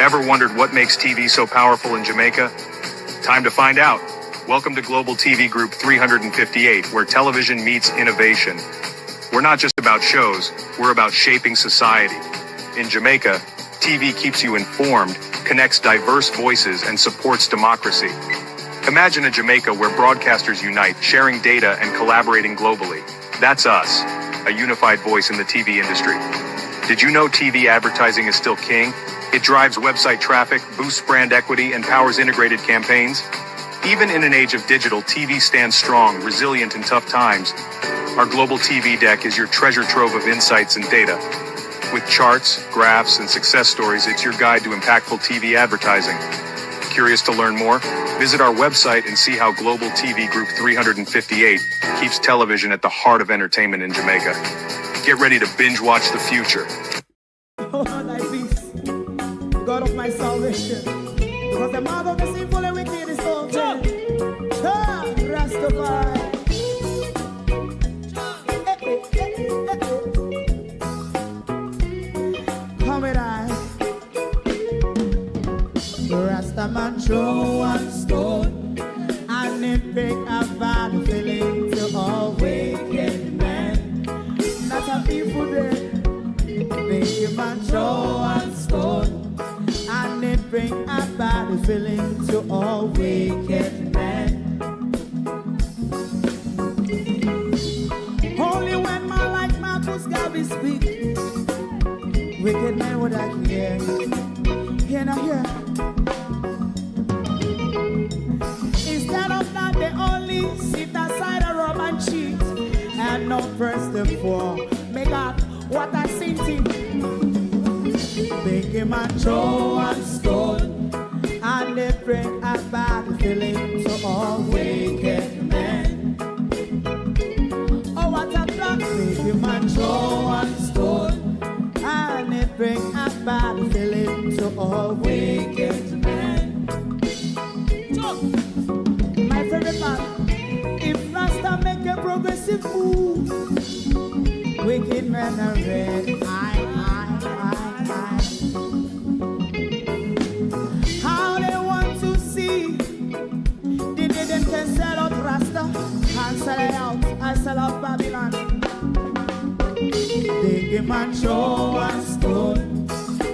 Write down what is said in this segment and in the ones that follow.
Ever wondered what makes TV so powerful in Jamaica? Time to find out. Welcome to Global TV Group 358, where television meets innovation. We're not just about shows, we're about shaping society. In Jamaica, TV keeps you informed, connects diverse voices, and supports democracy. Imagine a Jamaica where broadcasters unite, sharing data and collaborating globally. That's us, a unified voice in the TV industry. Did you know TV advertising is still king? It drives website traffic, boosts brand equity, and powers integrated campaigns. Even in an age of digital, TV stands strong, resilient in tough times. Our Global TV deck is your treasure trove of insights and data. With charts, graphs, and success stories, it's your guide to impactful TV advertising. Curious to learn more? Visit our website and see how Global TV Group 358 keeps television at the heart of entertainment in Jamaica. Get ready to binge watch the future. Oh, thy peace, God of my salvation, because the mouth of the sinful and wicked is open. Rastafari. Come with I. Rastaman throw one stone, and it break a bad feeling to all wicked men. Not a people there. Make a man throw one stone, and it bring a bad feeling to all wicked men. Only when man like Marcus Garvey speak, wicked men would I hear. Hear not hear. Instead of that, they only sit aside and rub and cheat, and not press the poor. Make up what I sing to. Make a man throw one stone, and they bring a bad feeling to all wicked men. Oh, what a plan. Make a man throw one stone, and they bring a bad feeling to all wicked men. My favorite part, if Rasta make a progressive move, wicked men are red. How they want to see the day them can sell out Rasta and sell it out and sell out Babylon. They give man throw one stone,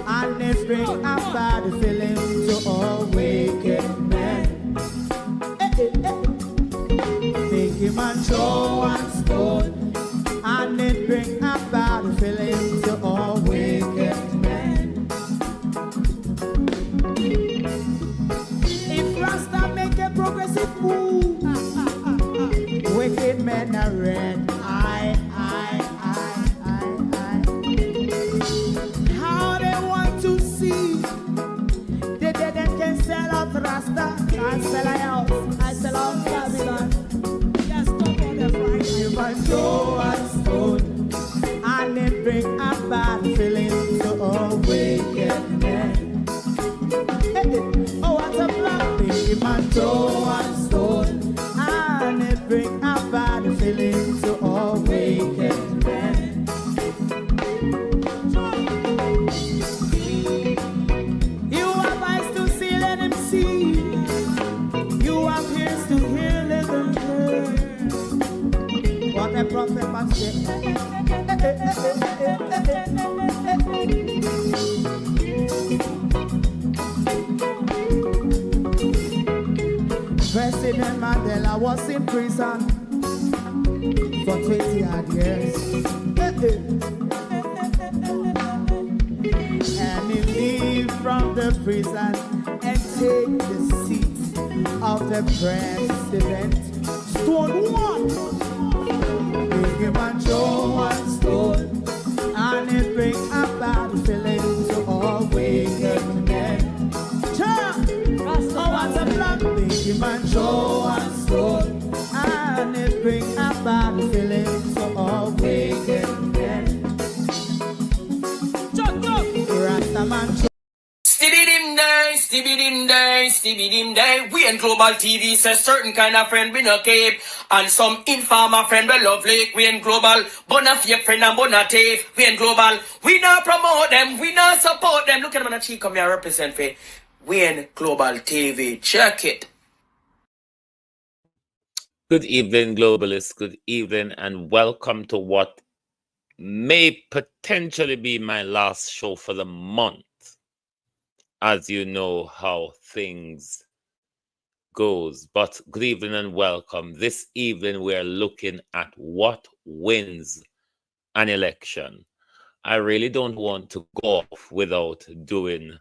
and they bring a bad feeling to all wicked men. They give man throw one stone, and it bring a bad feeling to all wicked men. If Rasta make a progressive move, wicked men are red. How they want to see the dead and can sell out Rasta and sell out, I sell out Babylon. Just talk on the Friday. You might throw a stone, and it bring a bad feeling to all wicked men. Oh, what a black baby man throw a stone, and it bring a bad feeling to all wicked men. You have eyes to see, let him see. You have ears to hear, let them hear. What a prophet must say. President Mandela was in prison for 20 odd years. And he leave from the prison and take the seat of the president. Stone one. Big man throw one stone, and it bring a bad feeling to all wicked men. Oh, what a black big man throw one stone, and it bring a bad feeling to all wicked men. Rasta man. Steady them nice. Stibby dim day. We in global TV says certain kind of friend we no keep. And some informer friend we lovely. We in global, bona fake friend and bona tape. We in global, we not promote them, we not support them. Look at them and she come here represent for. We in global TV. Check it. Good evening, globalists. Good evening, and welcome to what may potentially be my last show for the month. As you know how things goes, but good evening and welcome. This evening we are looking at what wins an election. I really don't want to go off without doing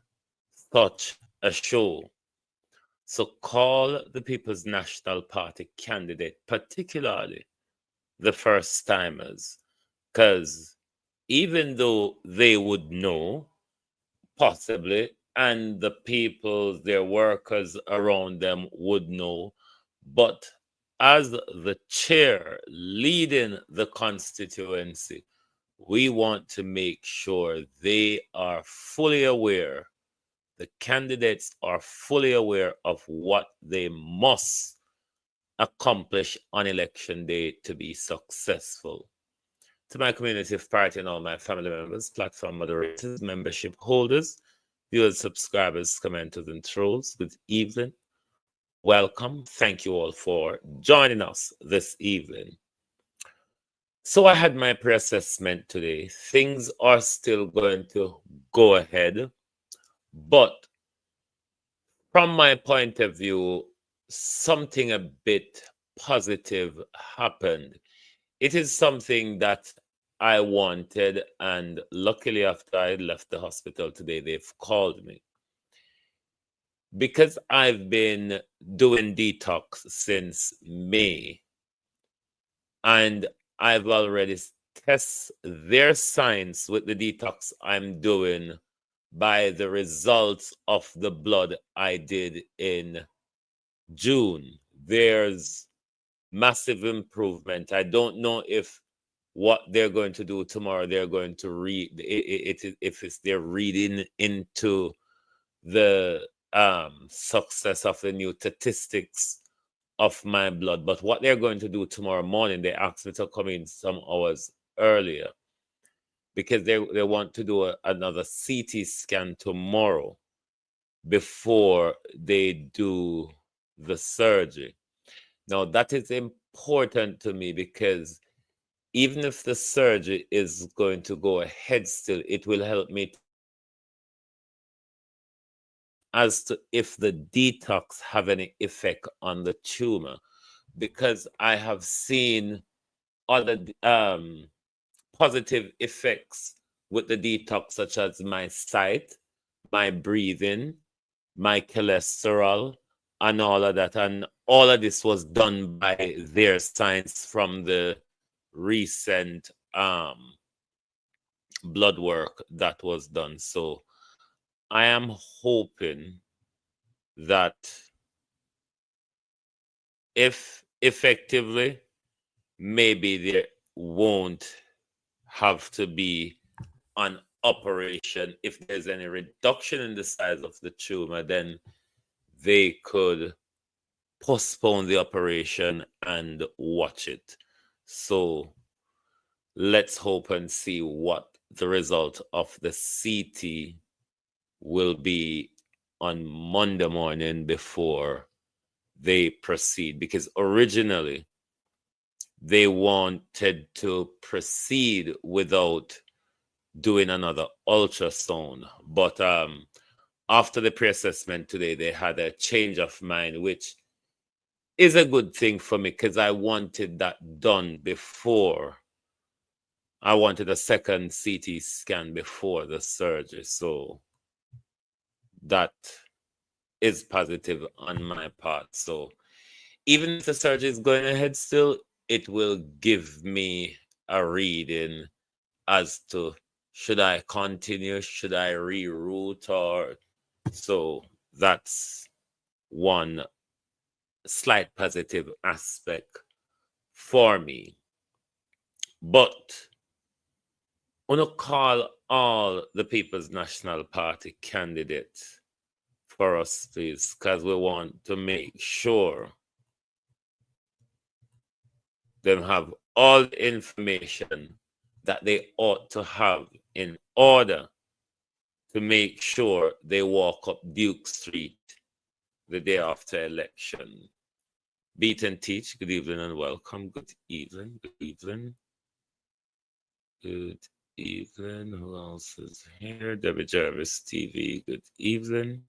such a show. So call the People's National Party candidate, particularly the first timers, because even though they would know, possibly, and the people, their workers around them would know, but as the chair leading the constituency, we want to make sure they are fully aware, the candidates are fully aware of what they must accomplish on election day to be successful. To my community of party and all my family members, platform moderators, membership holders, viewers, subscribers, commenters, and trolls, good evening. Welcome. Thank you all for joining us this evening. So I had my pre-assessment today. Things are still going to go ahead, but from my point of view, something a bit positive happened. It is something that I wanted, and luckily after I left the hospital today, they've called me. Because I've been doing detox since May, and I've already tested their science with the detox I'm doing by the results of the blood I did in June. There's massive improvement. I don't know if what they're going to do tomorrow, they're going to read it if it's they're reading into the success of the new statistics of my blood. But what they're going to do tomorrow morning, they asked me to come in some hours earlier because they want to do another CT scan tomorrow before they do the surgery. Now, that is important to me because even if the surgery is going to go ahead still, it will help me as to if the detox have any effect on the tumor, because I have seen other positive effects with the detox, such as my sight, my breathing, my cholesterol, and all of that. And all of this was done by their science from the recent blood work that was done. So I am hoping that if effectively, maybe there won't have to be an operation. If there's any reduction in the size of the tumor, then they could postpone the operation and watch it. So let's hope and see what the result of the CT will be on Monday morning before they proceed, because originally they wanted to proceed without doing another ultrasound. But after the pre-assessment today, they had a change of mind, which is a good thing for me because I wanted that done before. I wanted a second CT scan before the surgery. So that is positive on my part. So even if the surgery is going ahead still, it will give me a reading as to should I continue, should I reroute, or so that's one slight positive aspect for me. But I want to call all the People's National Party candidates for us, please, because we want to make sure them have all the information that they ought to have in order to make sure they walk up Duke Street the day after election. Beat and Teach, good evening and welcome. Good evening, good evening. Good evening. Who else is here? Debbie Jarvis TV, good evening.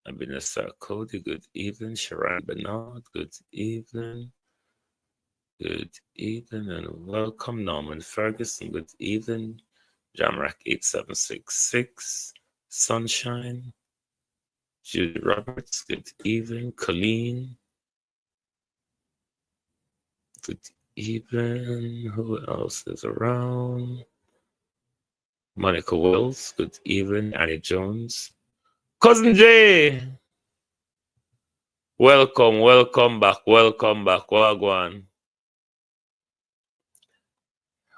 Abinasar Cody, good evening. Sharon Bernard, good evening. Good evening and welcome. Norman Ferguson, good evening. Jamrack 8766, Sunshine. Judy Roberts, good evening. Colleen, good evening. Who else is around? Monica Wells, good evening. Annie Jones. Cousin Jay, welcome back, Wagwan.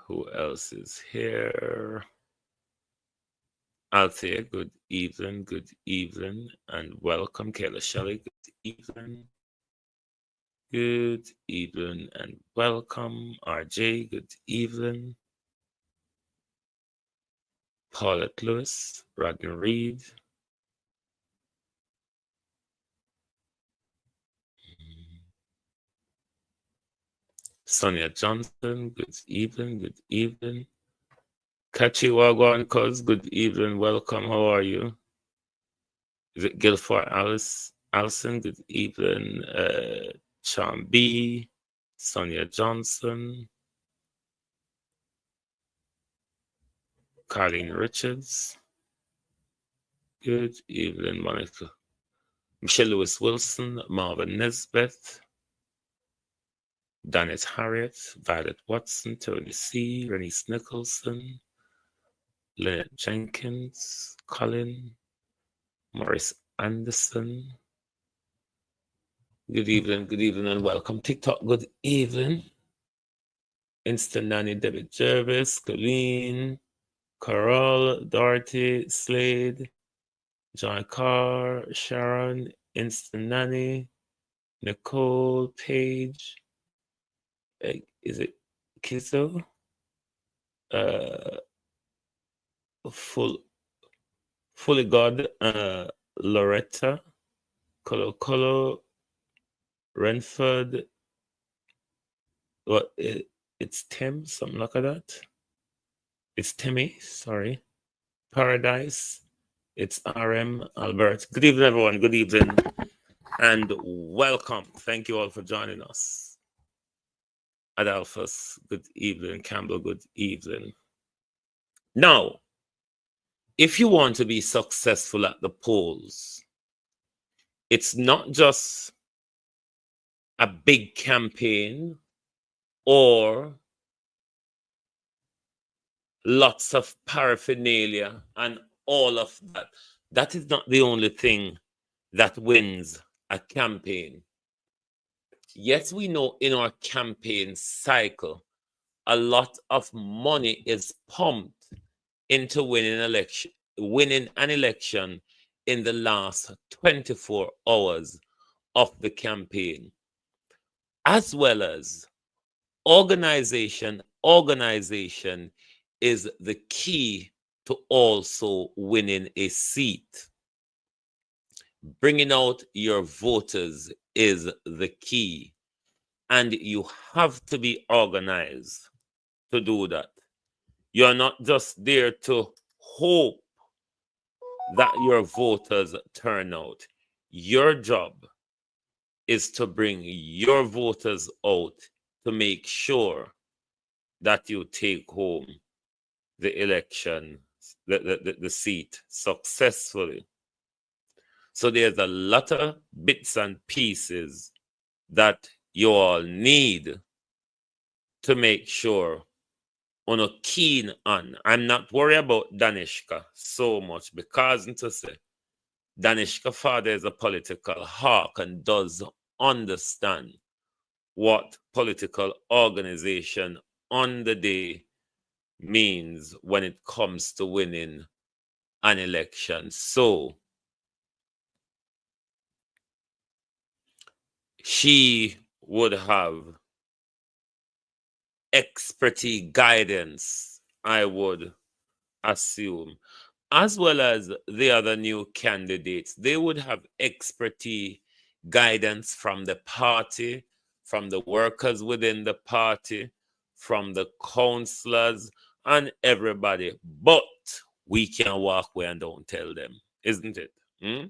Who else is here? Althea, good evening, and welcome. Kayla Shelley, good evening. Good evening and welcome. RJ, good evening. Paulette Lewis, Rodney Reed. Sonia Johnson, good evening. Kachi Wagwan Cuz, good evening, welcome. How are you? Is it Guilford Allison? Good evening. Cham B, Sonia Johnson, Colleen Richards. Good evening, Monica. Michelle Lewis Wilson, Marvin Nesbeth, Danette Harriet, Violet Watson, Tony C, Renice Nicholson, Lynette Jenkins, Colin, Morris Anderson. Good evening, and welcome. TikTok, good evening. Instant Nanny, David Jervis, Colleen, Carol, Dorothy, Slade, John Carr, Sharon, Instant Nanny, Nicole, Page, is it Kiso? Fully God, Loretta, Colo, Renford, what it's Tim, something like that. It's Timmy, sorry. Paradise, it's RM Albert. Good evening, everyone. Good evening and welcome. Thank you all for joining us. Adolphus, good evening. Campbell, good evening. Now, if you want to be successful at the polls, it's not just a big campaign or lots of paraphernalia and all of that. That is not the only thing that wins a campaign. Yes, we know in our campaign cycle, a lot of money is pumped into winning an election in the last 24 hours of the campaign, as well as organization is the key to also winning a seat. Bringing out your voters is the key, and you have to be organized to do that. You're not just there to hope that your voters turn out. Your job is to bring your voters out to make sure that you take home the election, the seat successfully. So there's a lot of bits and pieces that you all need to make sure on a keen on. I'm not worried about Danishka so much because to say Danishka father is a political hawk and does understand what political organization on the day means when it comes to winning an election. So she would have expertise guidance, I would assume, as well as the other new candidates. They would have expertise guidance from the party, from the workers within the party, from the councillors, and everybody. But we can walk away and don't tell them, isn't it? Hmm?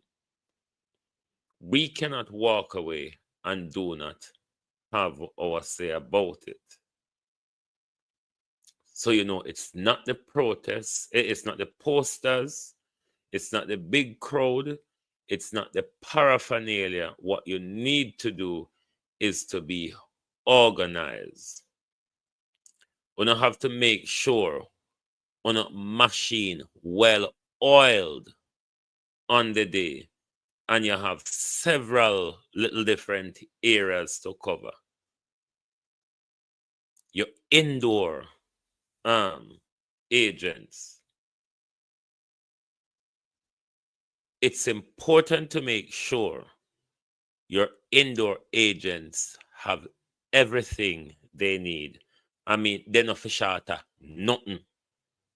We cannot walk away and do not have our say about it. So, it's not the protests, it's not the posters, it's not the big crowd, it's not the paraphernalia. What you need to do is to be organized. We don't have to make sure on a machine well oiled on the day, and you have several little different areas to cover. Your indoor agents. It's important to make sure your indoor agents have everything they need. I mean, they're not for shorter, nothing.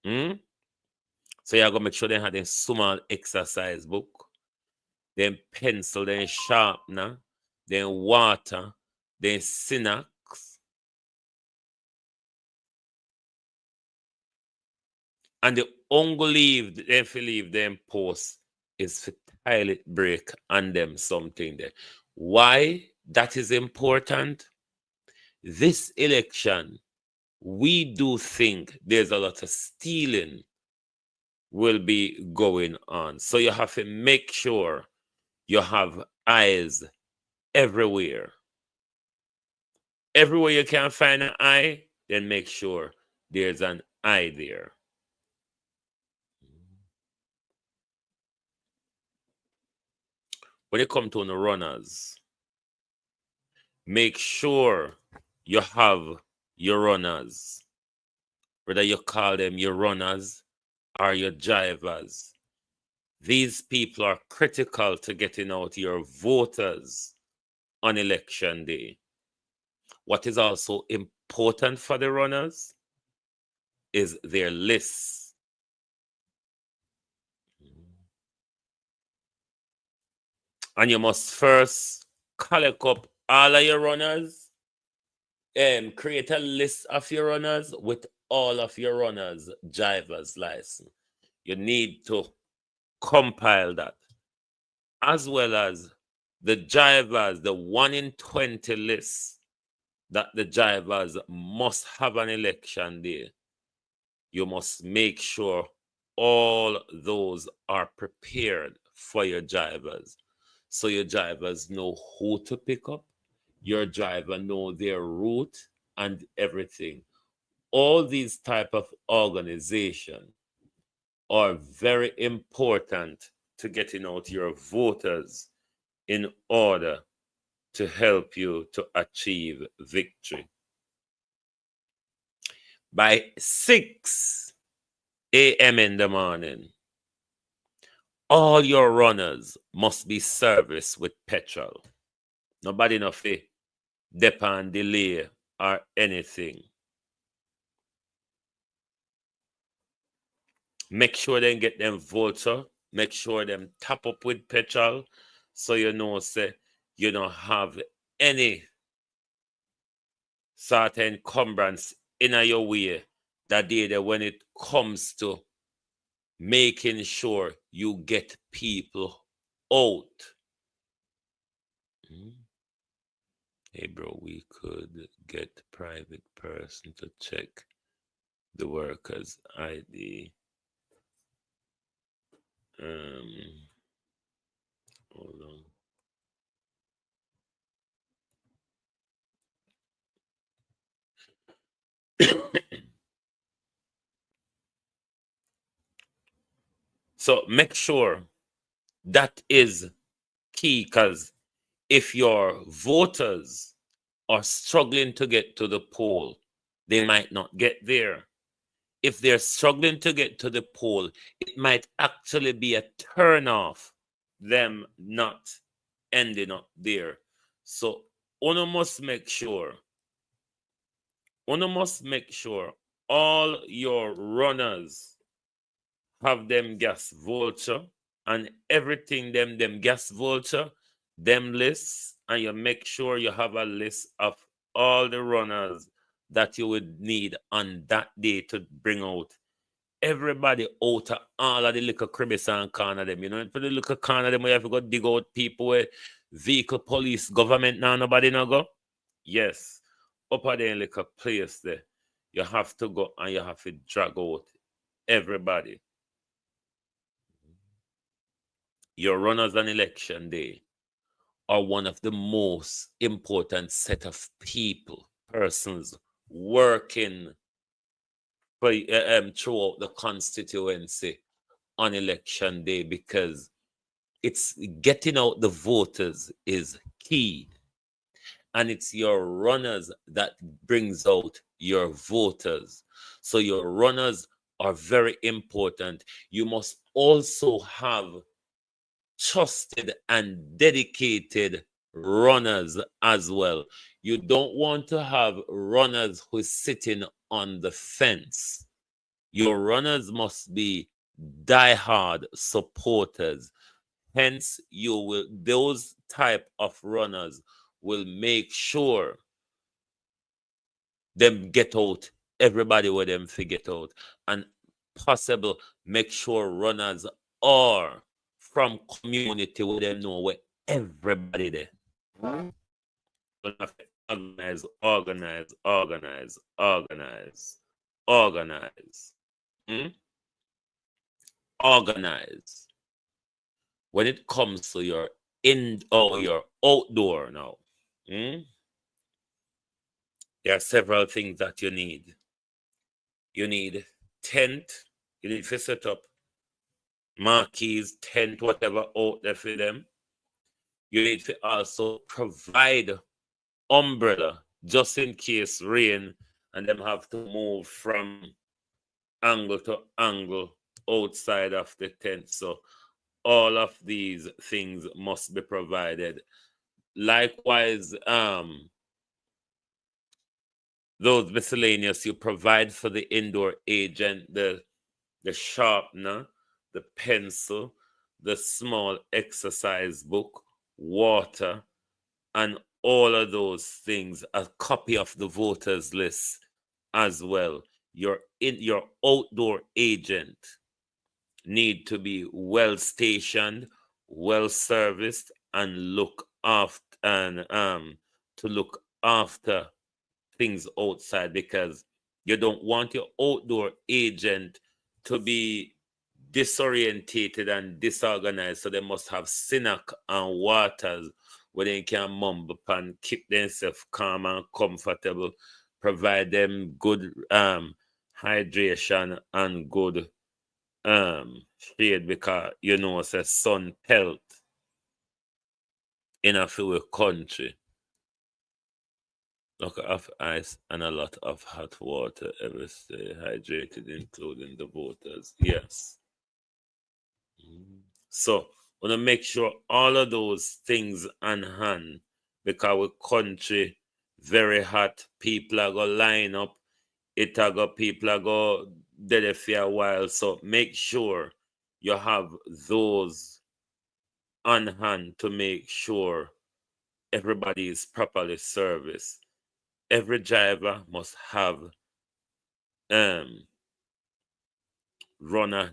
So you gotta make sure they have a small exercise book, then pencil, then sharpener, then water, then snacks. And the only leave they leave them post is for toilet break and them something there. Why that is important? This election, we do think there's a lot of stealing will be going on. So you have to make sure you have eyes everywhere. Everywhere you can find an eye, then make sure there's an eye there. When it comes to the runners, make sure you have your runners, whether you call them your runners or your drivers. These people are critical to getting out your voters on election day. What is also important for the runners is their lists. And you must first collect up all of your runners, create a list of your runners with all of your runners' driver's license. You need to compile that, as well as the drivers, the 1 in 20 list that the drivers must have an election day. You must make sure all those are prepared for your drivers. So your drivers know who to pick up, your driver know their route and everything. All these type of organization are very important to getting out your voters in order to help you to achieve victory. By 6 a.m. in the morning, all your runners must be serviced with petrol. Nobody no fit depend delay or anything. Make sure they get them voter. Make sure them top up with petrol, so say you don't have any sort of encumbrance in your way that day that when it comes to making sure you get people out. Hey bro, we could get private person to check the worker's ID. Hold on. So make sure that is key, because if your voters are struggling to get to the poll, they might not get there. If they're struggling to get to the poll, it might actually be a turn off them not ending up there. So Uno must make sure all your runners have them gas vulture and everything them gas vulture, them lists, and you make sure you have a list of all the runners that you would need on that day to bring out everybody out of all of the little cribs and corner them. You know, for the little corner them, we have to go dig out people with vehicle, police, government now, nobody no go. Yes, up at the little place there, you have to go and you have to drag out everybody. Your runners on election day are one of the most important set of people, persons working for, throughout the constituency on election day, because it's getting out the voters is key, and it's your runners that brings out your voters. So your runners are very important. You must also have trusted and dedicated runners as well. You don't want to have runners who are sitting on the fence. Your runners must be diehard supporters. Hence, those type of runners will make sure them get out everybody with them figure out, and possible make sure runners are from community where them know where everybody there. Organize, organize, organize, organize, organize. Hmm? Organize. When it comes to your your outdoor now, there are several things that you need. You need tent. You need to set up marquees, tent, whatever out there for them. You need to also provide umbrella just in case rain and them have to move from angle to angle outside of the tent. So all of these things must be provided. Likewise, those miscellaneous you provide for the indoor agent, the sharpener, the pencil, the small exercise book, water, and all of those things, a copy of the voters list as well. Your outdoor agent need to be well stationed, well serviced, and look after to look after things outside, because you don't want your outdoor agent to be disorientated and disorganized. So they must have Sinac and waters where they can mumble and keep themselves calm and comfortable, provide them good hydration and good shade, because you know it's a sun pelt in a few country. Look of ice and a lot of hot water every stay hydrated, including the voters. Yes. So want to make sure all of those things on hand, because our country very hot. People are gonna line up. People are go dead for a while. So make sure you have those on hand to make sure everybody is properly serviced. Every driver must have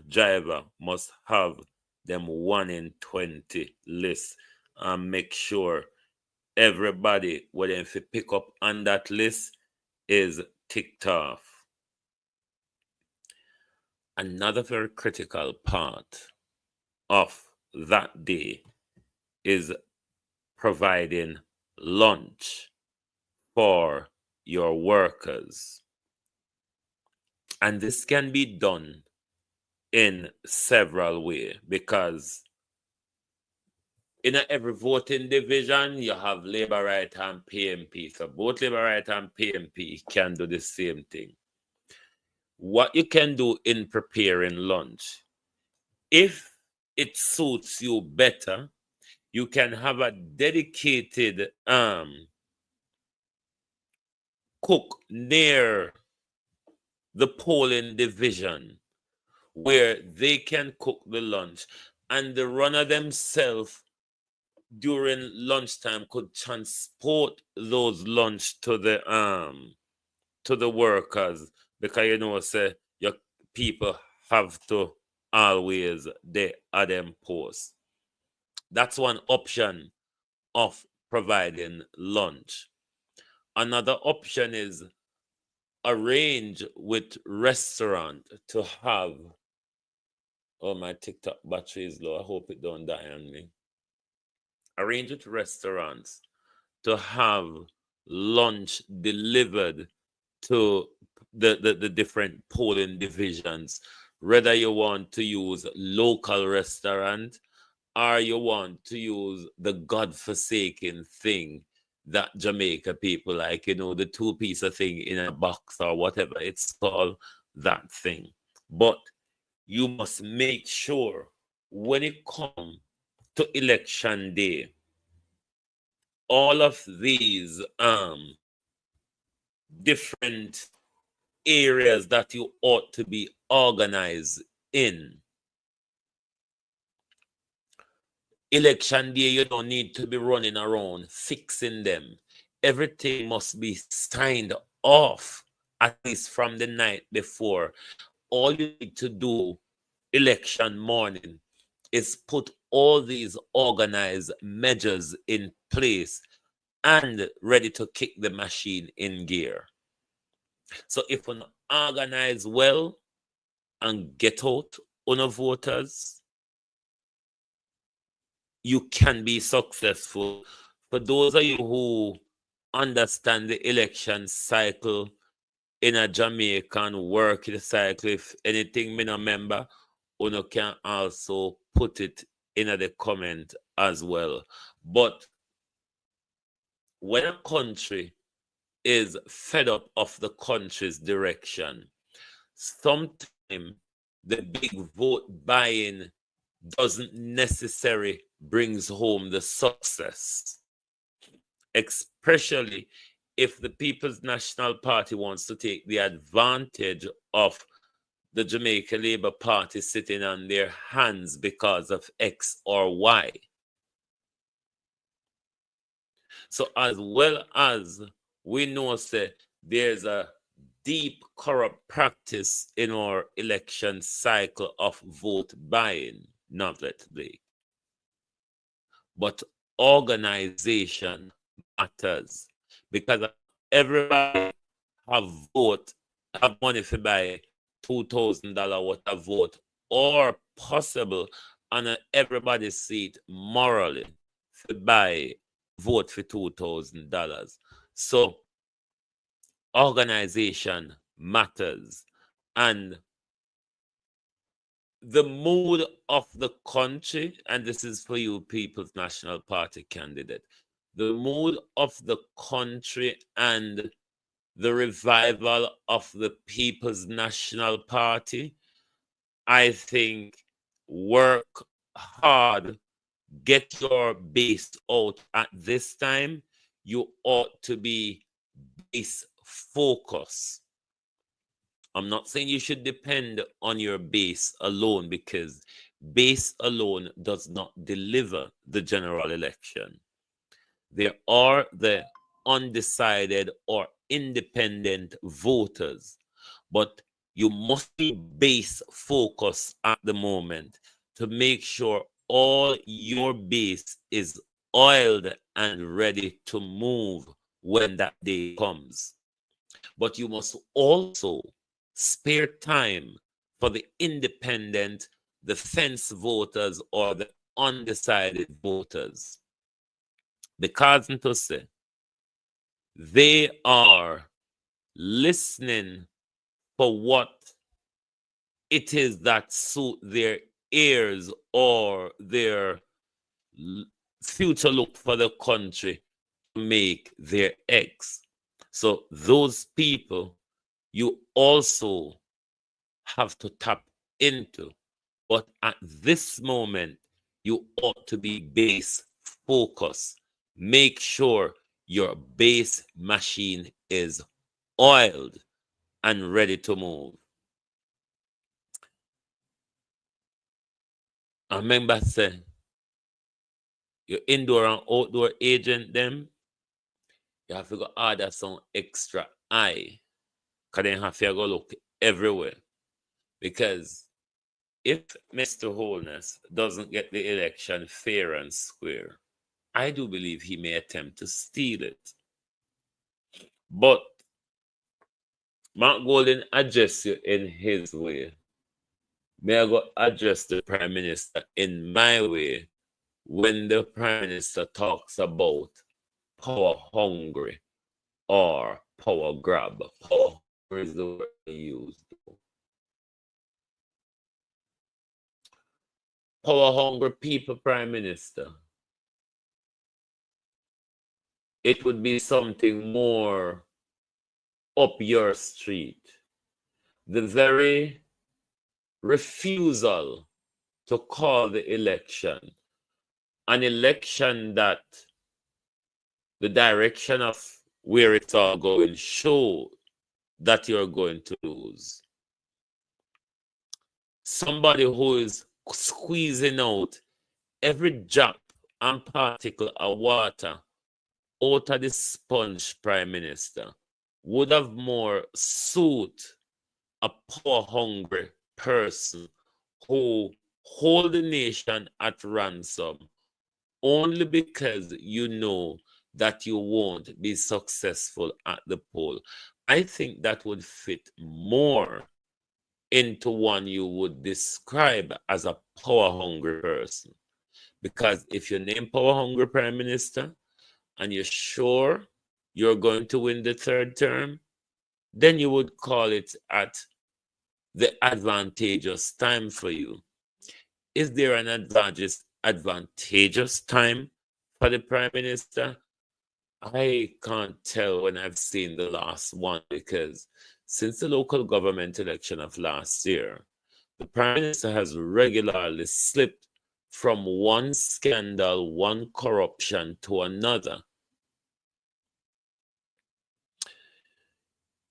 driver must have them 1 in 20 list, and make sure everybody when if you pick up on that list is ticked off. Another very critical part of that day is providing lunch for your workers. And this can be done in several ways, because in every voting division, you have Labor Right and PNP. So both Labor Right and PNP can do the same thing. What you can do in preparing lunch, if it suits you better, you can have a dedicated cook near the polling division where they can cook the lunch, and the runner themselves during lunchtime could transport those lunch to the workers, because you know say your people have to always they are them post. That's one option of providing lunch. Another option is arrange with restaurant to have. Oh, my TikTok battery is low. I hope it don't die on me. Arrange with restaurants to have lunch delivered to the different polling divisions, whether you want to use local restaurant or you want to use the godforsaken thing that Jamaica people like, the two-piece of thing in a box or whatever it's called, that thing. But you must make sure when it comes to election day, all of these different areas that you ought to be organized in. Election day, you don't need to be running around fixing them. Everything must be signed off at least from the night before. All you need to do election morning is put all these organized measures in place and ready to kick the machine in gear. So if we organize well and get out on our voters, you can be successful. For those of you who understand the election cycle in a Jamaican work cycle, if anything me no member, you can also put it in the comment as well. But when a country is fed up of the country's direction, sometimes the big vote buying doesn't necessarily brings home the success, especially if the People's National Party wants to take the advantage of the Jamaica Labour Party sitting on their hands because of X or Y. So as well as we know, say, there's a deep corrupt practice in our election cycle of vote buying, not that Blake. But organization matters, because everybody have money to buy $2,000 worth of vote, or possible on everybody's seat morally to buy vote for $2,000. So organization matters, and the mood of the country, and this is for you People's National Party candidate, the mood of the country and the revival of the People's National Party, I think, work hard, get your base out at this time. You ought to be base focused. I'm not saying you should depend on your base alone, because base alone does not deliver the general election. There are the undecided or independent voters, but you must be base focused at the moment to make sure all your base is oiled and ready to move when that day comes. But you must also spare time for the independent, the fence voters, or the undecided voters. Because to say, they are listening for what it is that suit their ears or their future look for the country to make their eggs. So those people you also have to tap into. But at this moment, you ought to be base focused. Make sure your base machine is oiled and ready to move. I remember saying, your indoor and outdoor agent them, you have to go order some extra eye. Because then have to go look everywhere. Because if Mr. Holness doesn't get the election fair and square, I do believe he may attempt to steal it. But Mark Golden address you in his way. May I go address the Prime Minister in my way when the Prime Minister talks about power hungry or power grab. Power hungry is the word he used. Power hungry people, Prime Minister. It would be something more up your street. The very refusal to call the election, an election that the direction of where it's all going show that you're going to lose. Somebody who is squeezing out every drop and particle of water out of the sponge, Prime Minister, would have more suit a power-hungry person who hold the nation at ransom only because you know that you won't be successful at the poll. I think that would fit more into one you would describe as a power-hungry person. Because if you name power-hungry Prime Minister and you're sure you're going to win the third term, then you would call it at the advantageous time for you. Is there an advantageous time for the Prime Minister? I can't tell when I've seen the last one, because since the local government election of last year, the Prime Minister has regularly slipped from one scandal, one corruption to another.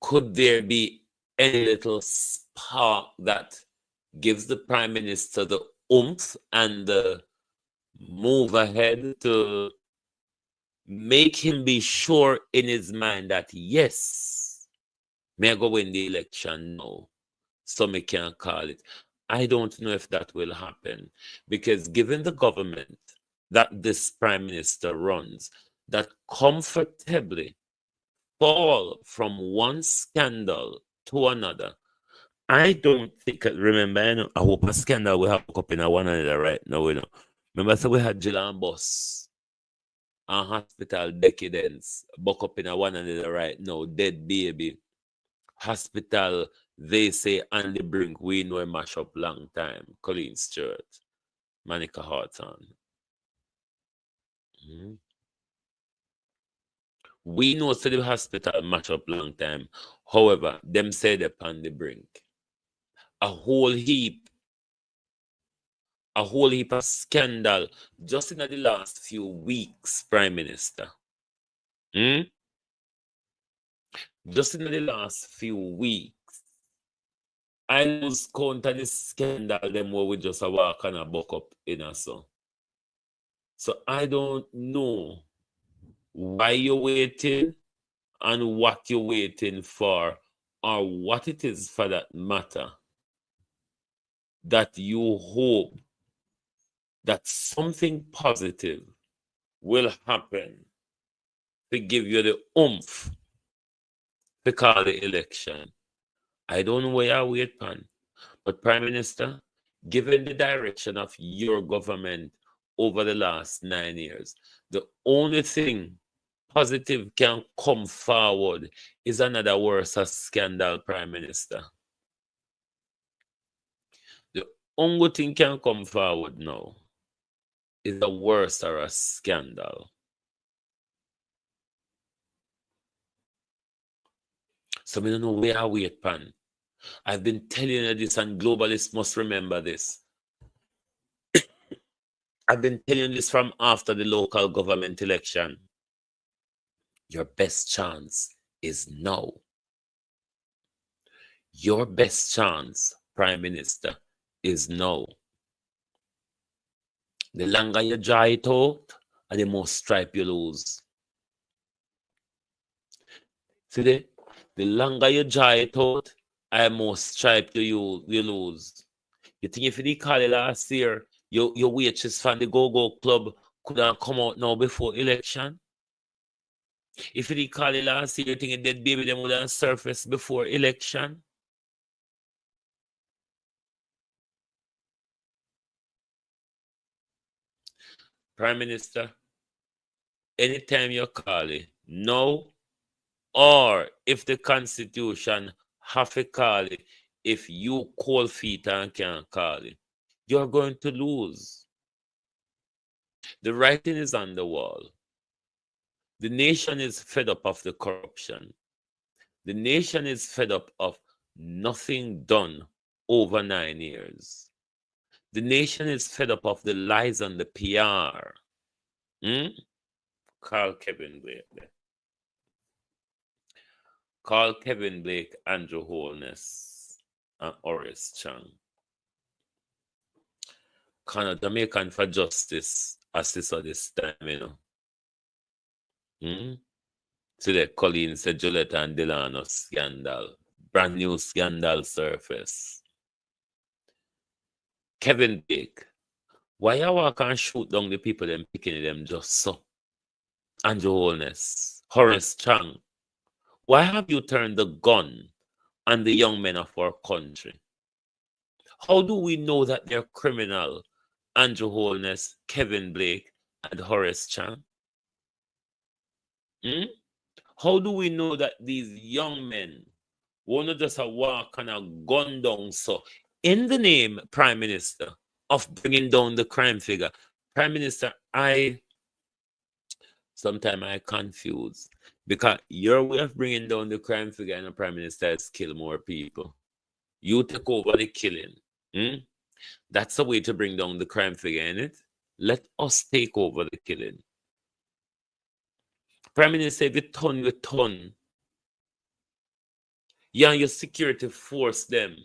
Could there be any little spark that gives the Prime Minister the oomph and the move ahead to make him be sure in his mind that, yes, may I go win the election now, so me can call it? I don't know if that will happen, because given the government that this Prime Minister runs, that comfortably fall from one scandal to another, I don't think, remember, I hope a scandal we have up in one another right now, Remember, so we had Jill and Boss and hospital decadence, buck up in one another right now, dead baby. Hospital, they say on the brink, we know a mash up long time. Colleen Stewart, Monica Horton. We know so the hospital mash up long time. However, them say they're on the brink. A whole heap of scandal just in the last few weeks, Prime Minister. Just in the last few weeks. I lose count of the scandal them where we just a walk and a buck up in us. So I don't know why you're waiting and what you're waiting for, or what it is for that matter, that you hope that something positive will happen to give you the oomph to call the election. I don't know where you wait on, but Prime Minister, given the direction of your government over the last 9 years, the only thing positive can come forward is another worse scandal, Prime Minister. The only thing can come forward now is a worse or a scandal. So I don't know where I wait pan. I've been telling you this, and globalists must remember this. I've been telling you this from after the local government election. Your best chance is now. Your best chance, Prime Minister, is now. The longer you dry it out, and the more stripe you lose. See there? The longer you dry it out, and the more stripe you lose. You think if you call it last year, your waitress from the go-go club could have come out now before election? If you call it last year, you think a dead baby them would have surfaced before election? Prime Minister, anytime you call it, no, or if the Constitution have to call it, if you cold feet and can't call it, you're going to lose. The writing is on the wall. The nation is fed up of the corruption. The nation is fed up of nothing done over 9 years. The nation is fed up of the lies on the PR. Call Kevin Blake. Call Kevin Blake, Andrew Holness, and Horace Chang. Kind Jamaican for Justice assessor this time, you know. So the Colleen said Jolette and Delano scandal. Brand new scandal surface. Kevin Blake, why you walk and shoot down the people them picking them just so? Andrew Holness, Horace Chang, why have you turned the gun on the young men of our country? How do we know that they're criminal? Andrew Holness, Kevin Blake, and Horace Chang? How do we know that these young men won't just walk and a gun down so in the name, Prime Minister, of bringing down the crime figure? Prime Minister, sometimes I confuse because your way of bringing down the crime figure and the Prime Minister is kill more people. You take over the killing. That's a way to bring down the crime figure, isn't it? Let us take over the killing. Prime Minister, if you turn with ton, you and your security force them.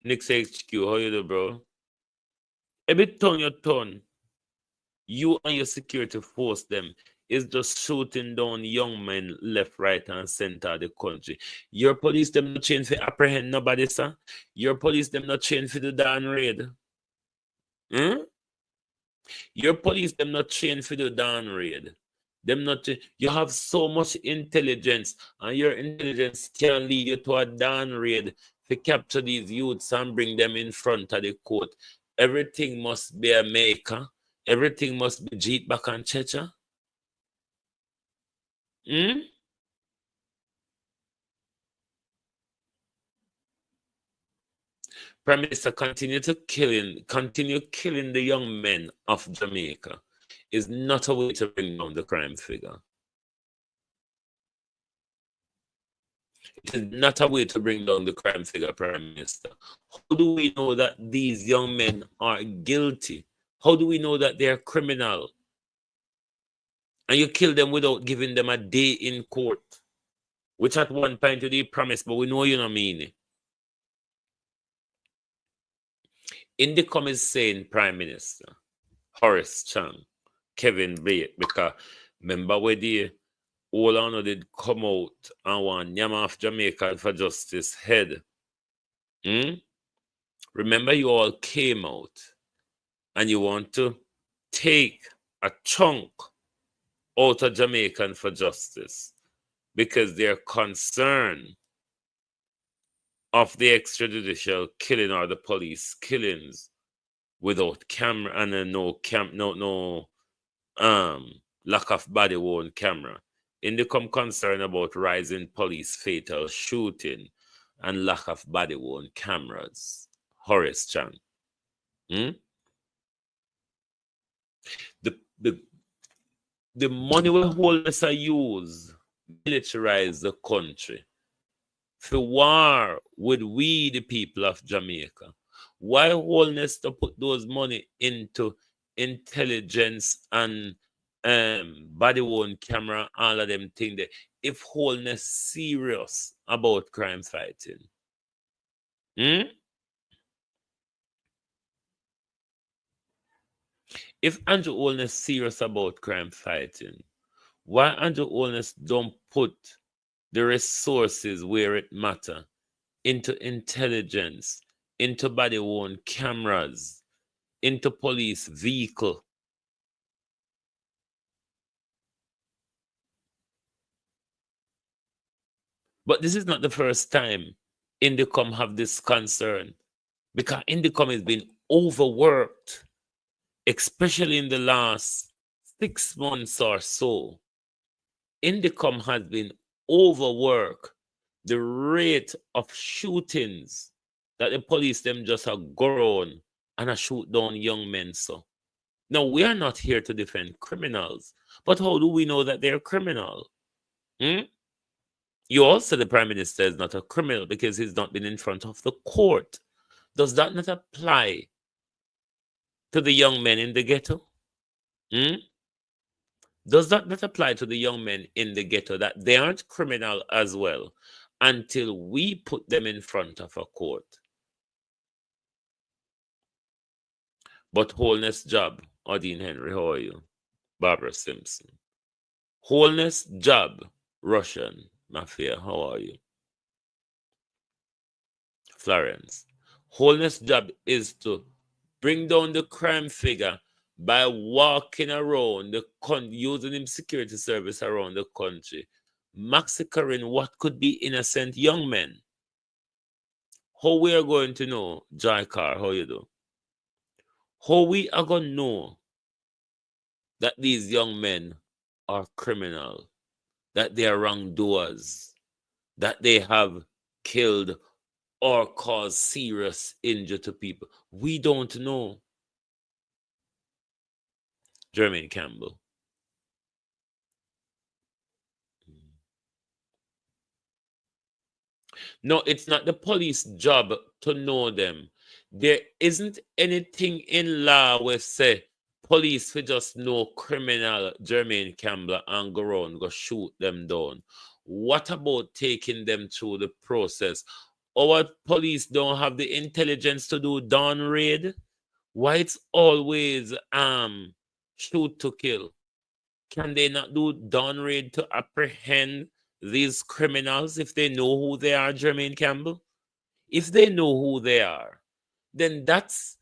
Nick HQ, how you do, bro? Every turn, you and your security force them is just shooting down young men left, right, and center of the country. Your police them not trained to apprehend nobody, sir. Your police them not trained for the darn raid. Your police them not trained for the darn raid. Them not. You have so much intelligence, and your intelligence can lead you to a darn raid to capture these youths and bring them in front of the court. Everything must be a maker. Everything must be Jeet back and Checha. Prime Minister, continue killing the young men of Jamaica is not a way to bring down the crime figure. It is not a way to bring down the crime figure, Prime Minister. How do we know that these young men are guilty? How do we know that they are criminal? And you kill them without giving them a day in court, which at one point you did promise, but we know you don't mean it. In the comments saying Prime Minister, Horace Chang, Kevin Blake, because remember where the all honor did come out and want Yama of Jamaica for Justice head. Remember you all came out and you want to take a chunk out of Jamaican for Justice because they're concerned of the extrajudicial killing or the police killings without camera and no lack of body worn camera. In the concern about rising police fatal shooting and lack of body worn cameras. Horace Chang. The money we hold us are used militarize the country for war with we the people of Jamaica. Why wholeness to put those money into intelligence and body worn camera, all of them thing there. If wholeness serious about crime fighting, hmm? If Andrew Holness serious about crime fighting, why Andrew Holness don't put the resources where it matter into intelligence, into body worn cameras, into police vehicle? But this is not the first time Indicom have this concern, because Indicom has been overworked, especially in the last 6 months or so. Indicom has been overworked. The rate of shootings that the police them just are go on and a shoot down young men. So now we are not here to defend criminals, but how do we know that they're criminal? Hmm? You also, the Prime Minister is not a criminal because he's not been in front of the court. Does that not apply to the young men in the ghetto? Hmm? Does that not apply to the young men in the ghetto, that they aren't criminal as well until we put them in front of a court? But wholeness job, Odin Henry, how are you? Barbara Simpson. Wholeness job, Russian Mafia, how are you? Florence. Wholeness job is to bring down the crime figure by walking around the using him security service around the country, massacring what could be innocent young men. How we are going to know, Joy Carr, how you do? How we are going to know that these young men are criminal, that they are wrongdoers, that they have killed or caused serious injury to people? We don't know. Jermaine Campbell. No, it's not the police job to know them. There isn't anything in law where say police will just know criminal Jermaine Campbell and go around, go shoot them down. What about taking them through the process? Our police don't have the intelligence to do dawn raid? Why it's always shoot to kill? Can they not do dawn raid to apprehend these criminals if they know who they are, Jermaine Campbell? If they know who they are, then that's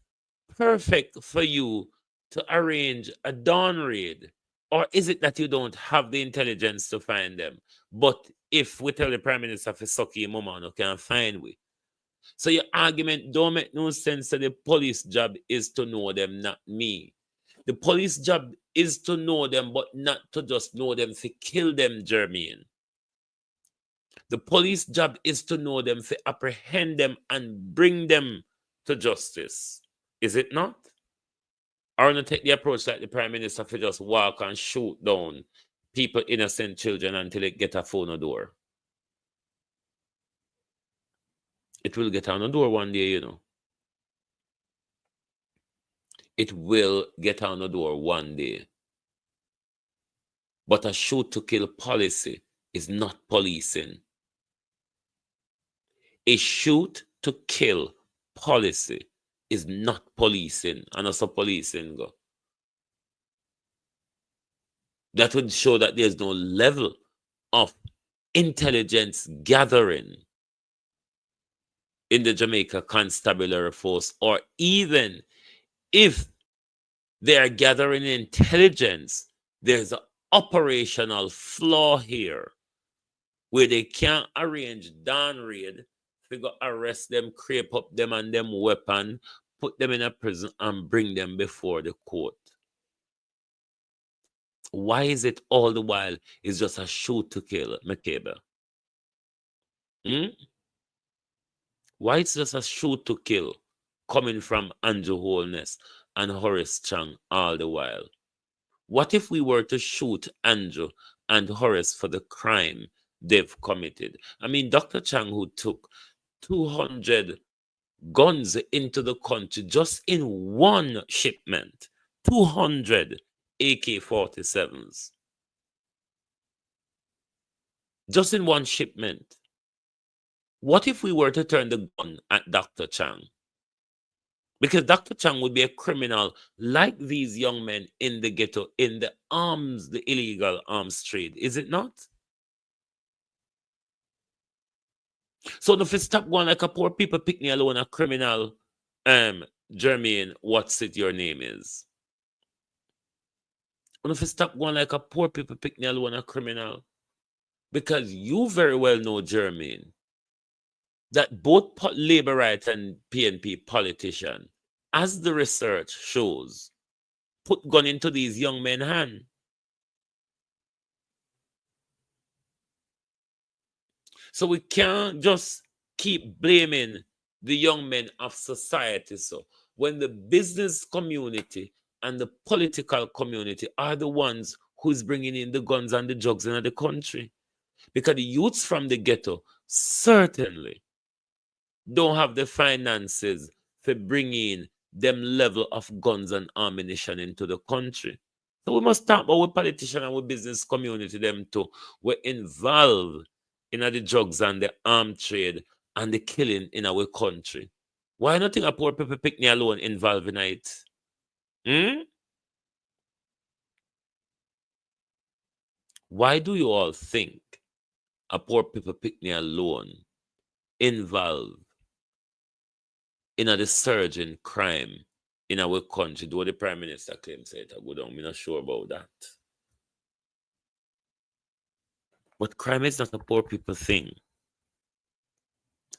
perfect for you to arrange a dawn raid. Or is it that you don't have the intelligence to find them? But if we tell the Prime Minister for Sucky Mama, no can find we. So your argument don't make no sense that the police job is to know them, not me. The police job is to know them, but not to just know them to kill them, Jermaine. The police job is to know them, to apprehend them and bring them to justice. Is it not? Or not take the approach like the Prime Minister to just walk and shoot down people, innocent children, until they get a phone or door. It will get on the door one day, you know. It will get on the door one day. But a shoot to kill policy is not policing. A shoot to kill policy is not policing, and also policing go. That would show that there's no level of intelligence gathering in the Jamaica Constabulary Force, or even if they are gathering intelligence, there's an operational flaw here where they can't arrange dawn raid, figure arrest them, creep up them and them weapon, put them in a prison and bring them before the court. Why is it all the while is just a shoot to kill, McCabe? Why it's just a shoot to kill coming from Andrew Holness and Horace Chang all the while? What if we were to shoot Andrew and Horace for the crime they've committed? I mean, Dr. Chang, who took 200 guns into the country just in one shipment, 200 AK-47s just in one shipment. What if we were to turn the gun at Dr. Chang? Because Dr. Chang would be a criminal like these young men in the ghetto, in the arms, the illegal arms trade, is it not? So if you stop going like a poor people pick me alone, a criminal, Jermaine, what's it your name is? And if you stop going like a poor people pick me alone, a criminal, because you very well know, Jermaine, that both labor rights and PNP politician, as the research shows, put gun into these young men's hand. So we can't just keep blaming the young men of society. So when the business community and the political community are the ones who's bringing in the guns and the drugs in the country, because the youths from the ghetto certainly don't have the finances for bringing them level of guns and ammunition into the country. So we must talk about with politicians and with business community them too. We're involved in the drugs and the arm trade and the killing in our country. Why not think a poor people pick me alone involved in it? Why do you all think a poor people pick me alone involved in the surge in crime in our country? Do the Prime Minister claims it? I go down. I'm not sure about that. But crime is not a poor people thing.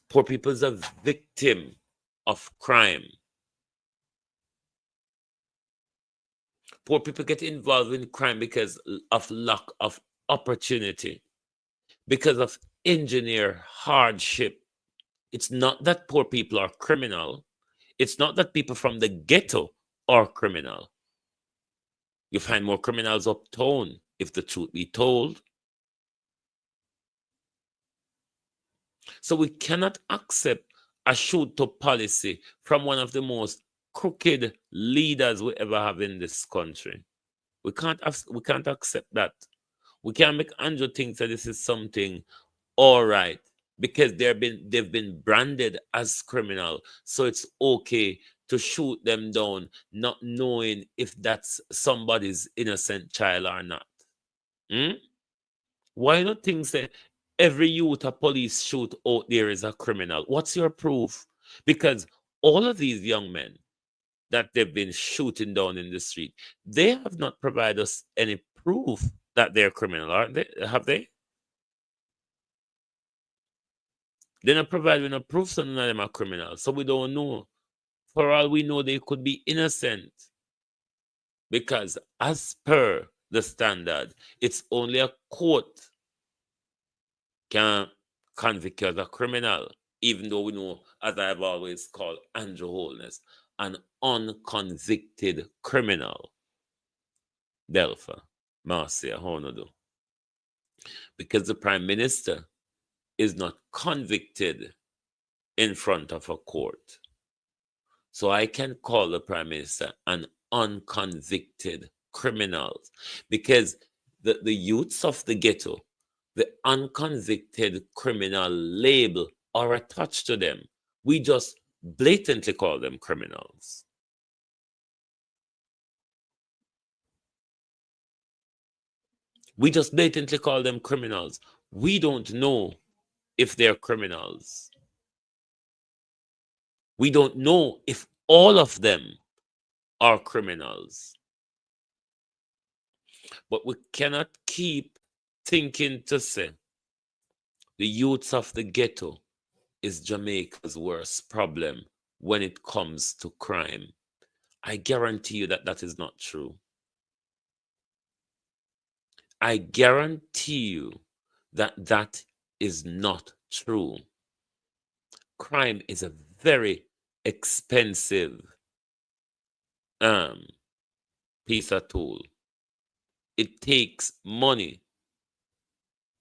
Poor people is a victim of crime. Poor people get involved in crime because of lack of opportunity, because of engineer hardship. It's not that poor people are criminal. It's not that people from the ghetto are criminal. You find more criminals uptown, if the truth be told. So we cannot accept a shoot-to policy from one of the most crooked leaders we ever have in this country. We can't accept that. We can't make Andrew think that this is something all right because they've been branded as criminal, so it's okay to shoot them down, not knowing if that's somebody's innocent child or not. Why not think that every youth a police shoot out there is a criminal? What's your proof? Because all of these young men that they've been shooting down in the street, they have not provided us any proof that they're criminal, aren't they? Have they? They're not providing a proof that none of them are criminals, so we don't know. For all we know, they could be innocent. Because as per the standard, it's only a court can convict you as a criminal, even though we know, as I've always called Andrew Holness, an unconvicted criminal. Delpha, Marcia, how no do? Because the Prime Minister is not convicted in front of a court. So I can call the Prime Minister an unconvicted criminal because the youths of the ghetto, the unconvicted criminal label are attached to them. We just blatantly call them criminals. We just blatantly call them criminals. We don't know if they're criminals. We don't know if all of them are criminals. But we cannot keep thinking to say the youths of the ghetto is Jamaica's worst problem when it comes to crime. I guarantee you that that is not true. I guarantee you that that is not true. Crime is a very expensive piece of tool. It takes money,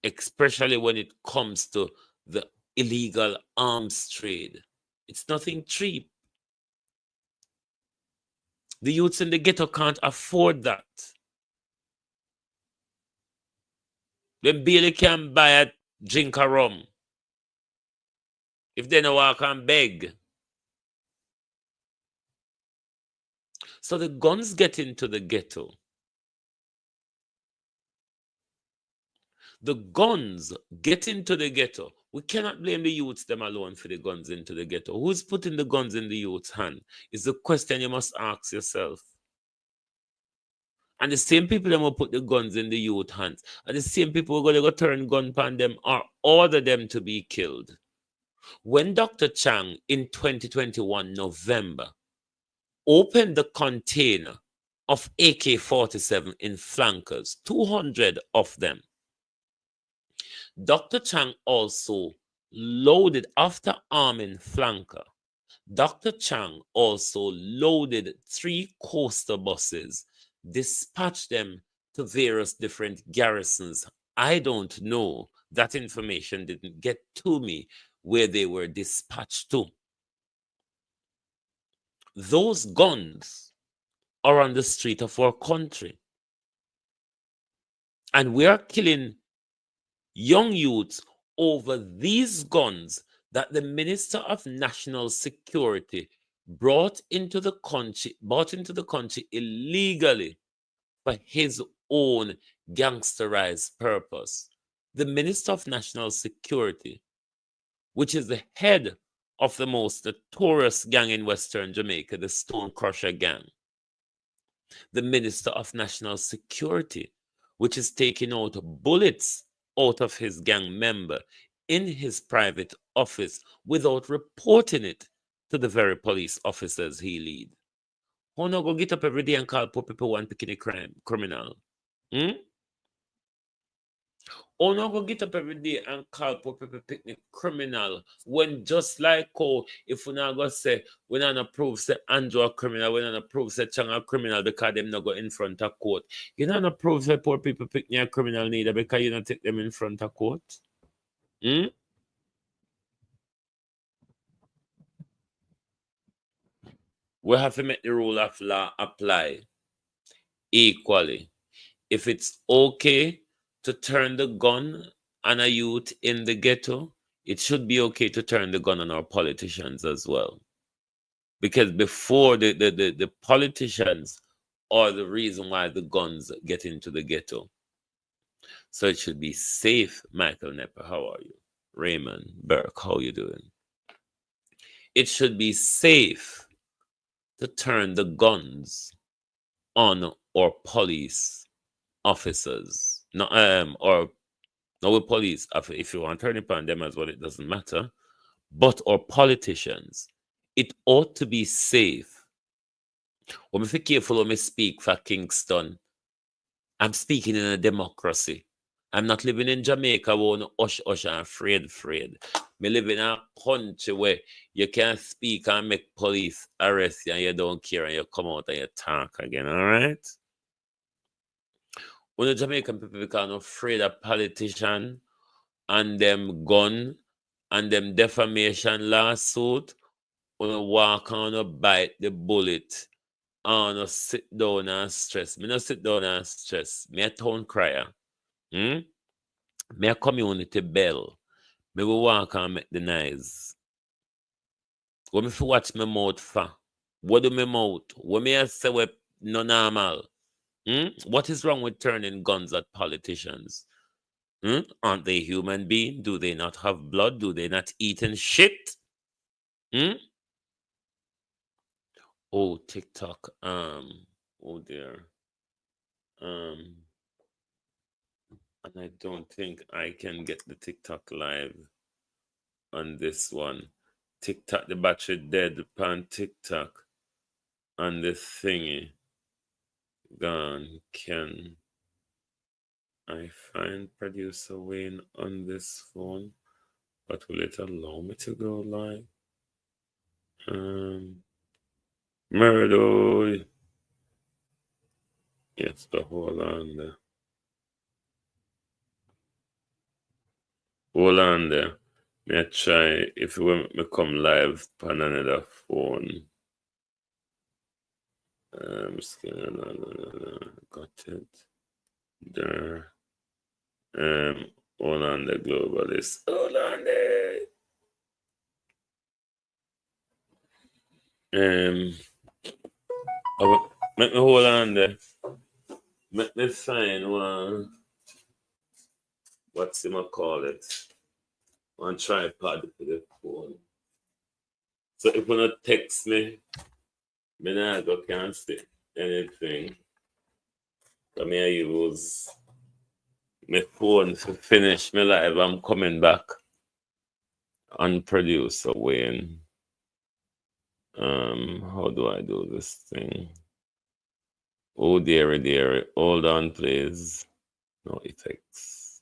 especially when it comes to the illegal arms trade. It's nothing cheap. The youths in the ghetto can't afford that. Them barely can buy a drink of rum if they no walk and beg. So the guns get into the ghetto. The guns get into the ghetto. We cannot blame the youths them alone for the guns into the ghetto. Who's putting the guns in the youth's hand is the question you must ask yourself. And the same people that will put the guns in the youth hands are the same people who are going to go turn gun upon them or order them to be killed. When Dr. Chang in 2021 November opened the container of AK-47 in flankers, 200 of them, Dr. Chang also loaded, after arming flanker, Dr. Chang also loaded 3 coaster buses, dispatched them to various different garrisons. I don't know. That information didn't get to me where they were dispatched to. Those guns are on the street of our country. And we are killing young youths over these guns that the Minister of National Security brought into the country illegally for his own gangsterized purpose. The Minister of National Security, which is the head of the most notorious gang in Western Jamaica, the Stone Crusher Gang. The Minister of National Security, which is taking out bullets out of his gang member in his private office without reporting it to the very police officers he lead. Who no go get up every day and call poor people one picking a criminal? Or no go get up every day and call poor people picnic criminal when just like if we not go say we not prove say Andrew a criminal, we not prove say Chang a criminal because them not go in front of court. You not prove say poor people picnic a criminal neither because you not take them in front of court. We have to make the rule of law apply equally. If it's okay to turn the gun on a youth in the ghetto, it should be okay to turn the gun on our politicians as well. Because before the politicians are the reason why the guns get into the ghetto. So it should be safe. Michael Nepper, how are you? Raymond Burke, how you doing? It should be safe to turn the guns on our police officers. Or with police, if you want to turn it on them as well, it doesn't matter. But our politicians, it ought to be safe. When I be careful when I speak for Kingston, I'm speaking in a democracy. I'm not living in Jamaica where no hush and afraid. Me live in a country where you can speak and make police arrest you and you don't care and you come out and you talk again, all right? When the Jamaican people become afraid of politicians and them gun and them defamation lawsuit, when you walk on a bite the bullet, and sit down and stress. Me no sit down and stress. Me a town crier. Me a community bell. Me will walk and make the noise. When me watch my mouth for? What do my mouth? What me a say we no normal? What is wrong with turning guns at politicians? Aren't they human beings? Do they not have blood? Do they not eat and shit? Oh, TikTok. Oh dear. And I don't think I can get the TikTok live on this one. TikTok, the battery dead upon TikTok. On the thingy. Gone. Can I find producer Wayne on this phone? But will it allow me to go live? Murdo. Yes, but hold on there. Hold on there. May I try if you want me come live on another phone. Got it. There. Hold on, the globalist. Hold on there. Let me hold on there. Let me find one. What's him call it? One tripod for the phone. So if you not text me, I can't say anything. Come here, use my phone to finish my live. I'm coming back on producer Wayne. How do I do this thing? Oh dearie. Hold on, please. No effects.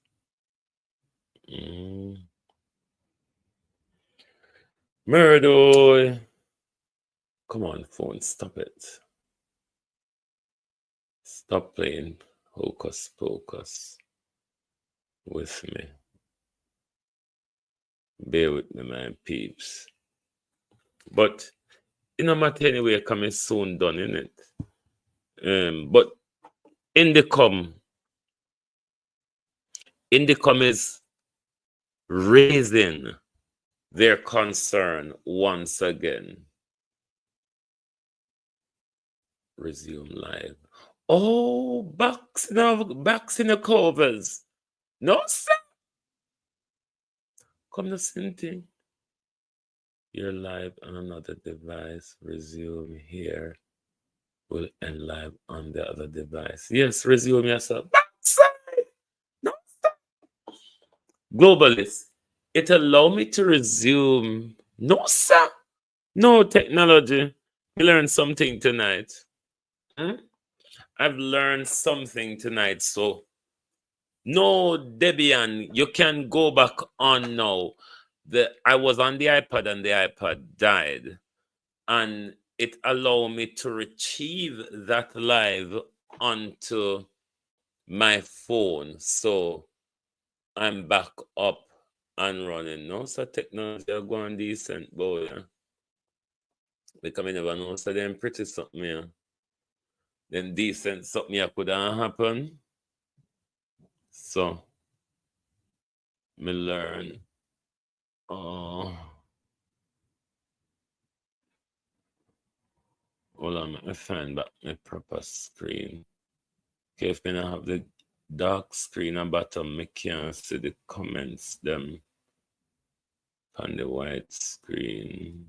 Murdo. Come on, phone, stop it. Stop playing hocus pocus with me. Bear with me, my peeps. But no matter anyway, coming soon done, innit? But Indicom is raising their concern once again. Resume live. Oh, backs in the covers. No, sir. Come the same thing. You're live on another device. Resume here. Will end live on the other device. Yes, resume yourself. Backside. No, stop. Globalist. It allow me to resume. No, sir. No technology. We learned something tonight. I've learned something tonight. So, no, Debian, you can go back on now. I was on the iPad and the iPad died. And it allowed me to retrieve that live onto my phone. So I'm back up and running. No, so technology are going decent, boy. Yeah? Because I never know, so them pretty something, yeah. Then decent something yeah, could happen. So me learn. Oh. Hold on, I find back my proper screen. Okay, if I don't have the dark screen at bottom, I can't see the comments them on the white screen.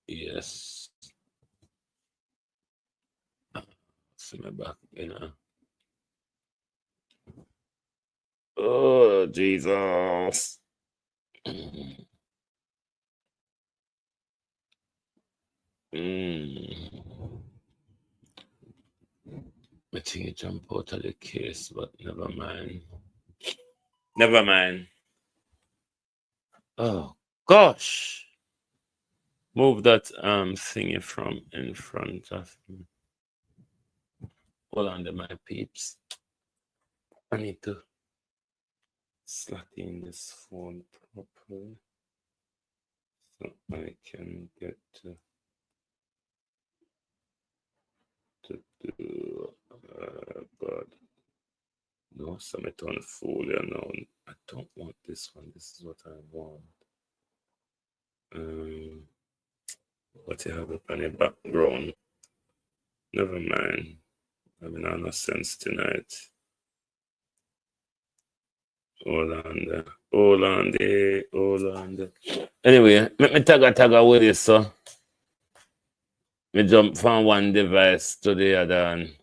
Yes. See my back, you know. Oh, Jesus. I think it jump out of the case, but never mind. Never mind. Oh, gosh. Move that thingy from in front of me. Hold on to my peeps. I need to slot in this phone properly so I can get to do God. No, summit on folio now. I don't want this one. This is what I want. What you have up on the background. Never mind. Having no sense tonight. Hold on there. Anyway, let me tag with this, so. Me jump from one device to the other and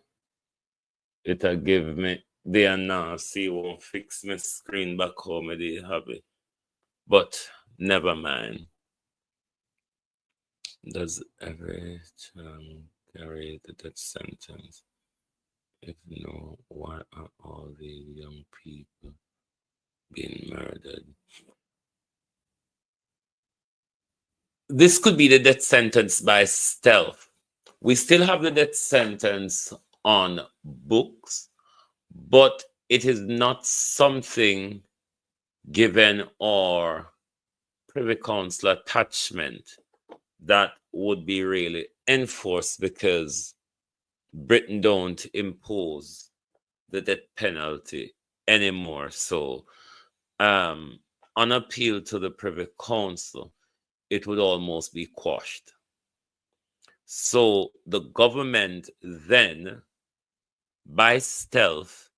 it'll give me there now. See, won't fix my screen back home. I did have it. But never mind. Does every child carry the death sentence? If no, why are all the young people being murdered? This could be the death sentence by stealth. We still have the death sentence on books, but it is not something given or privy council attachment that would be really enforced because Britain don't impose the death penalty anymore. So, on appeal to the Privy Council, it would almost be quashed. So the government then, by stealth,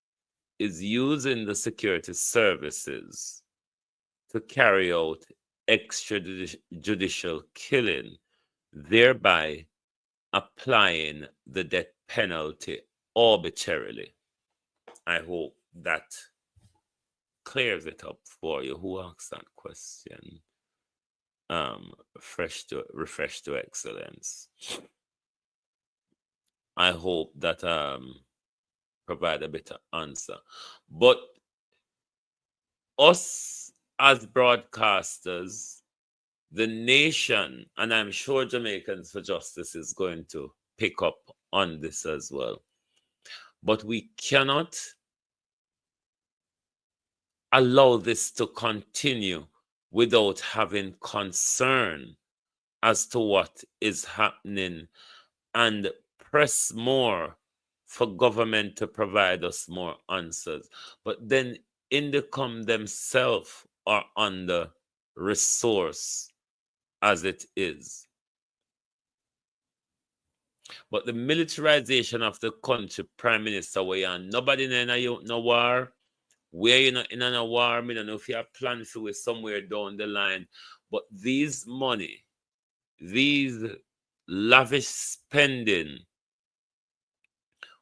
is using the security services to carry out extrajudicial killing, thereby applying the death penalty arbitrarily. I hope that clears it up for you. Who asked that question? Refresh to excellence. I hope that provide a better answer. But us as broadcasters, the nation, and I'm sure Jamaicans for Justice is going to pick up on this as well. But we cannot allow this to continue without having concern as to what is happening and press more for government to provide us more answers. But then Indicom themselves are under resource as it is. But the militarization of the country, Prime Minister, where you nobody in a war, where you're not in a war, I don't know if you have plans for it somewhere down the line. But these money, these lavish spending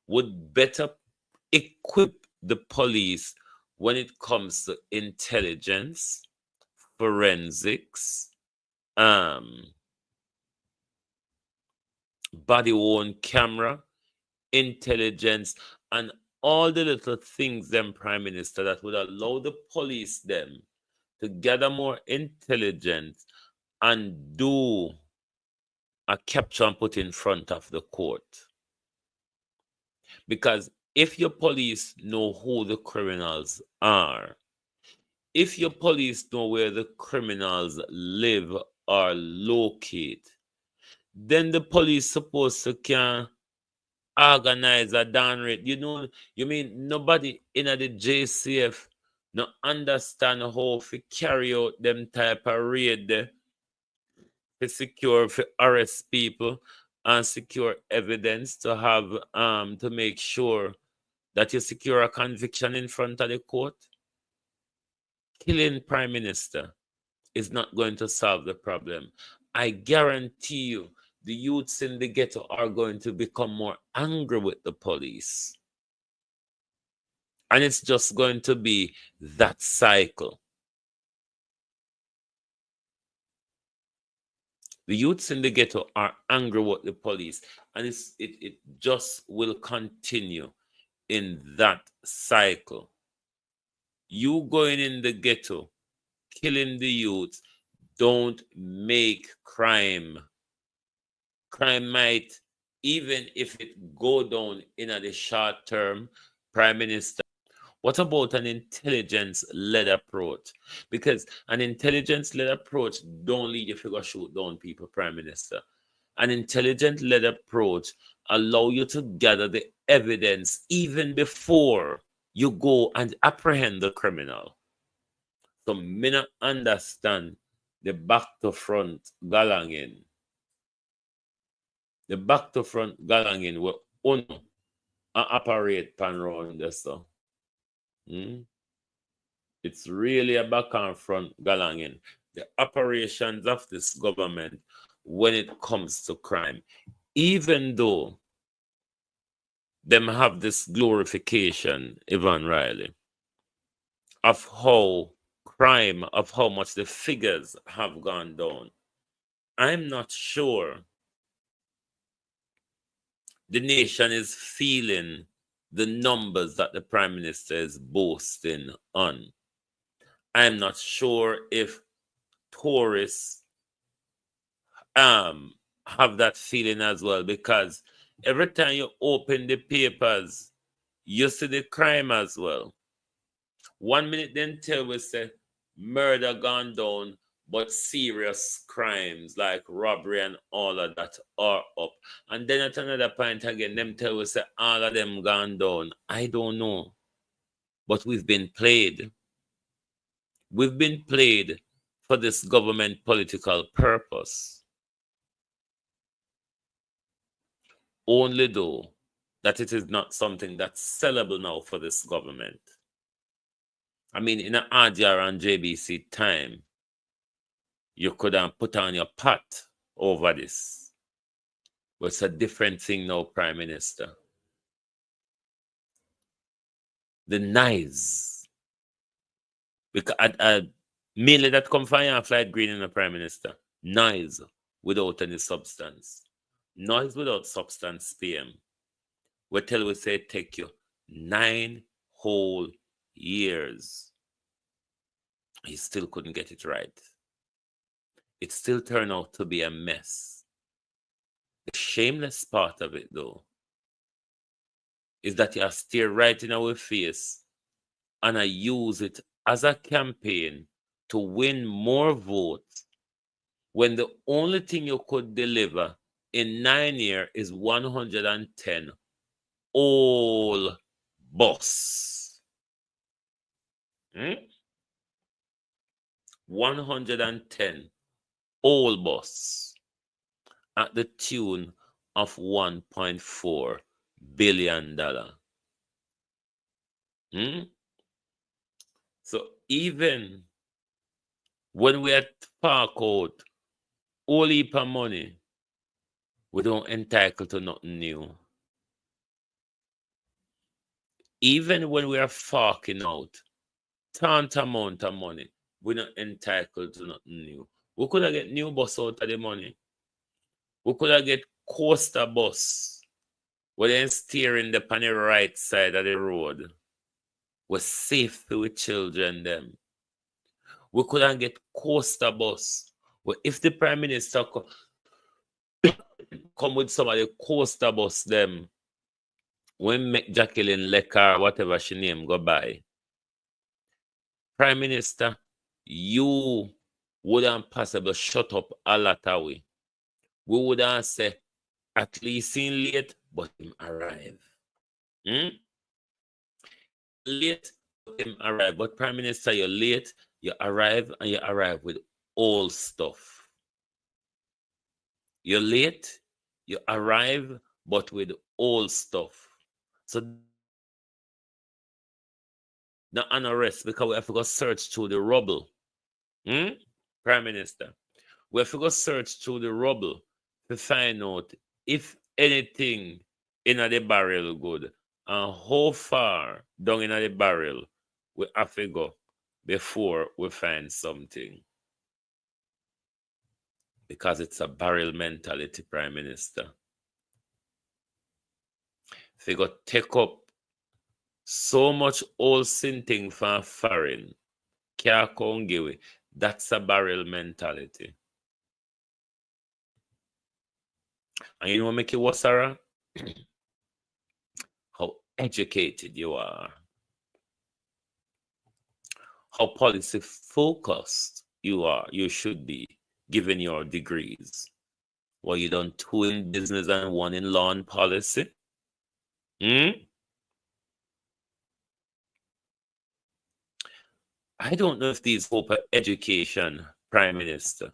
would better equip the police when it comes to intelligence, forensics, body-worn camera, intelligence, and all the little things, them, Prime Minister, that would allow the police them to gather more intelligence and do a capture and put in front of the court. Because if your police know who the criminals are, if your police know where the criminals live or locate, then the police supposed to can organize a down rate. You mean nobody in the JCF no understand how to carry out them type of raid there to secure, to arrest people and secure evidence to have to make sure that you secure a conviction in front of the court. Killing Prime Minister is not going to solve the problem. I guarantee you the youths in the ghetto are going to become more angry with the police. And it's just going to be that cycle. The youths in the ghetto are angry with the police, and it just will continue in that cycle. You going in the ghetto, killing the youth, don't make crime. Crime might, even if it go down in the short term, Prime Minister. What about an intelligence-led approach? Because an intelligence-led approach don't lead you to go shoot down people, Prime Minister. An intelligence-led approach allow you to gather the evidence even before you go and apprehend the criminal. So me not understand the back to front galangin. The back to front galangin where uno operate pan round there, so. It's really a back and front galangin. The operations of this government when it comes to crime, even though them have this glorification, Ivan Riley, of how crime, of how much the figures have gone down. I'm not sure the nation is feeling the numbers that the Prime Minister is boasting on. I'm not sure if tourists have that feeling as well, because every time you open the papers, you see the crime as well. 1 minute then tell we say murder gone down, but serious crimes like robbery and all of that are up. And then at another point again, them tell us that all of them gone down. I don't know. But we've been played. We've been played for this government political purpose. Only though that it is not something that's sellable now for this government. I mean, in an RDR and JBC time, you could put on your pot over this. But it's a different thing now, Prime Minister. The knives. Because mainly that come from your flight green in the Prime Minister. Knives without any substance. Knives without substance, PM. We tell we say take you 9 whole years. He still couldn't get it right. It still turned out to be a mess. The shameless part of it, though, is that you stare right in our face and I use it as a campaign to win more votes when the only thing you could deliver in 9 years is 110 all boss. 110 all boss at the tune of $1.4 billion. So even when we at park out all heap of money, we don't entitled to nothing new. Even when we are forking out tant amount of money, we're not entitled to nothing new. We could have get new bus out of the money. We could have get coaster bus where they're steering the on the right side of the road. We're safe with children them. We could have get coaster bus where if the Prime Minister come with some of the coaster bus them, when make Jacqueline Lecker, whatever she name, go by. Prime Minister, you wouldn't possibly shut up a lot of way. We wouldn't say, at least in late, but him arrive. Late, but him arrive. But Prime Minister, you're late, you arrive, and you arrive with all stuff. You're late, you arrive, but with all stuff. So not an arrest because we have to go search through the rubble. Prime Minister, we have to go search through the rubble to find out if anything in the barrel good and how far down in the barrel we have to go before we find something. Because it's a barrel mentality, Prime Minister. If you go take up so much old sinting from foreign, can't give it. That's a barrel mentality. And you know what make it worse, Sarah? How educated you are. How policy focused you are. You should be, given your degrees. Well, you done 2 in business and 1 in law and policy. I don't know if these hope of education, Prime Minister,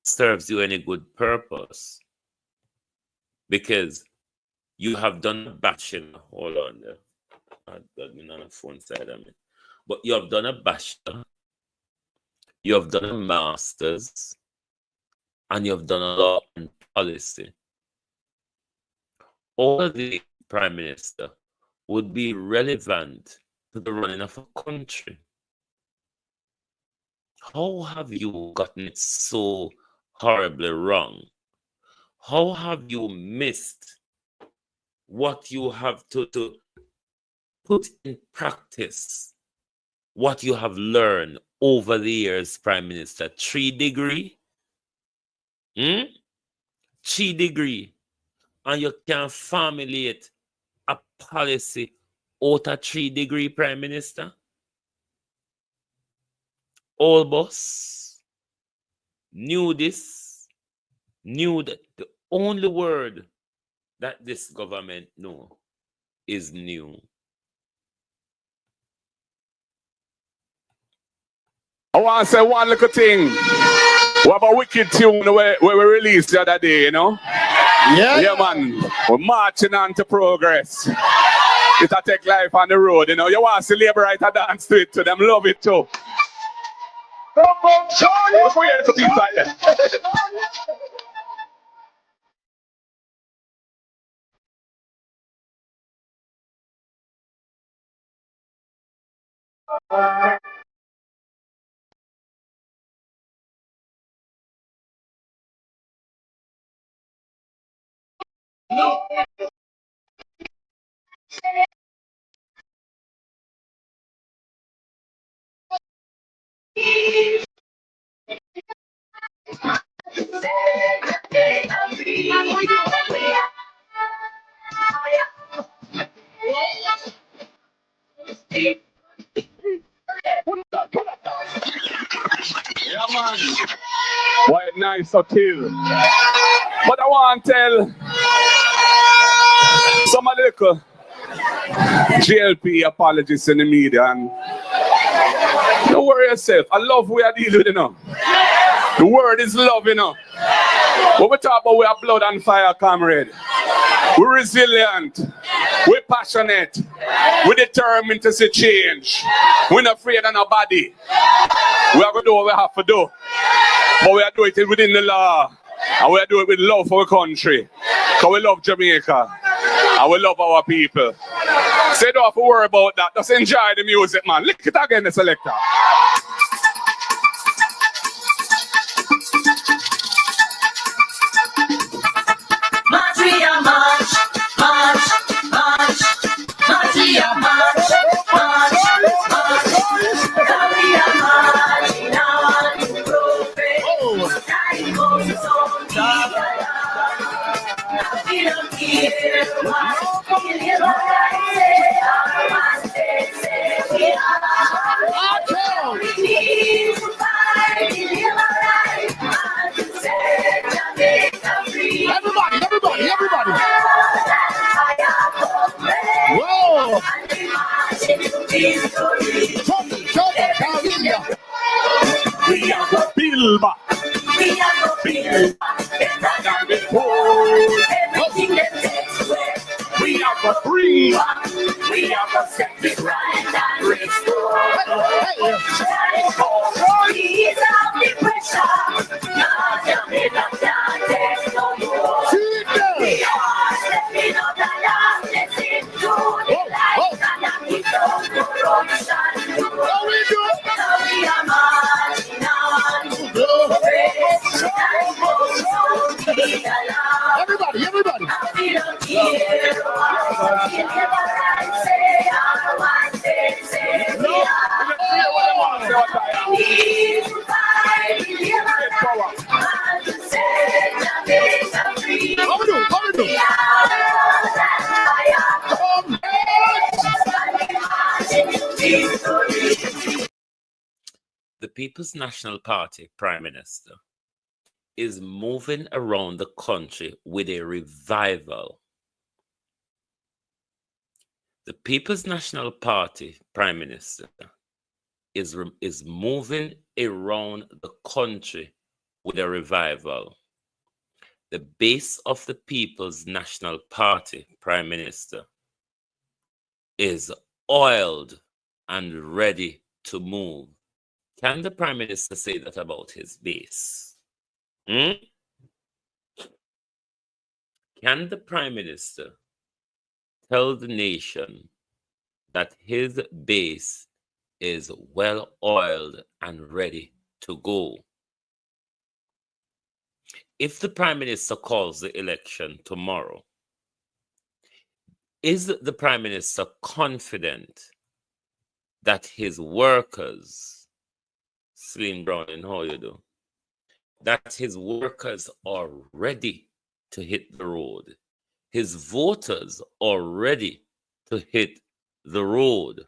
serves you any good purpose. Because you have done a bachelor. Hold on there. I've got on the phone side of me. But you have done a bachelor. You have done a master's. And you have done a law and policy. All of the Prime Minister would be relevant to the running of a country. How have you gotten it so horribly wrong? How have you missed what you have to put in practice? What you have learned over the years, Prime Minister? 3 degree? 3 degree. And you can formulate a policy out of 3 degree, Prime Minister? All boss. knew this, knew that the only word that this government know is new. I want to say one little thing. We have a wicked tune where we released the other day, you know? Yeah, man. We're marching on to progress. It'll take life on the road, you know? You want to see labor right dance to it too. Them love it too. Come on, Charlie. What's for you to be like that? Yeah, man. Why nice or kill? But I want to tell some of the little GLP apologists in the media, and don't worry yourself. I love we are dealing with, you know. The word is love, you know. When we talk about we are blood and fire, comrade. We're resilient. We're passionate. We're determined to see change. We're not afraid of nobody. We are going to do what we have to do. But we are doing it within the law. And we are doing it with love for our country. Because we love Jamaica. And we love our people. So you don't have to worry about that. Just enjoy the music, man. Lick it again, the selector. March, we are march, march, march. March, we are march, march, march. We are marching on to progress. Time goes on, we don't care what we live like. We need to fight, we live alive. And to set Jamaica free. Everybody. Whoa! We are the build back. We are the build better than before. Everything that takes away. We are the free. We are the set it right and restore. Ease up the pressure. Now Jamaica can't take no more. We are stepping out the darkness into the light and keep on the corruption. Now we are marching on to progress. Time goes on, we allow. Everybody. We don't care what we never right say. I want to say we are. We need to fight, we live alive. And to say Jamaica free. How we do? We are The People's National Party Prime Minister is moving around the country with a revival. The People's National Party Prime Minister is moving around the country with a revival. The base of the People's National Party Prime Minister is oiled and ready to move. Can the Prime Minister say that about his base? Can the Prime Minister tell the nation that his base is well oiled and ready to go? If the Prime Minister calls the election tomorrow, is the Prime Minister confident that his workers, Slim Brown, and how you do, that his workers are ready to hit the road? His voters are ready to hit the road.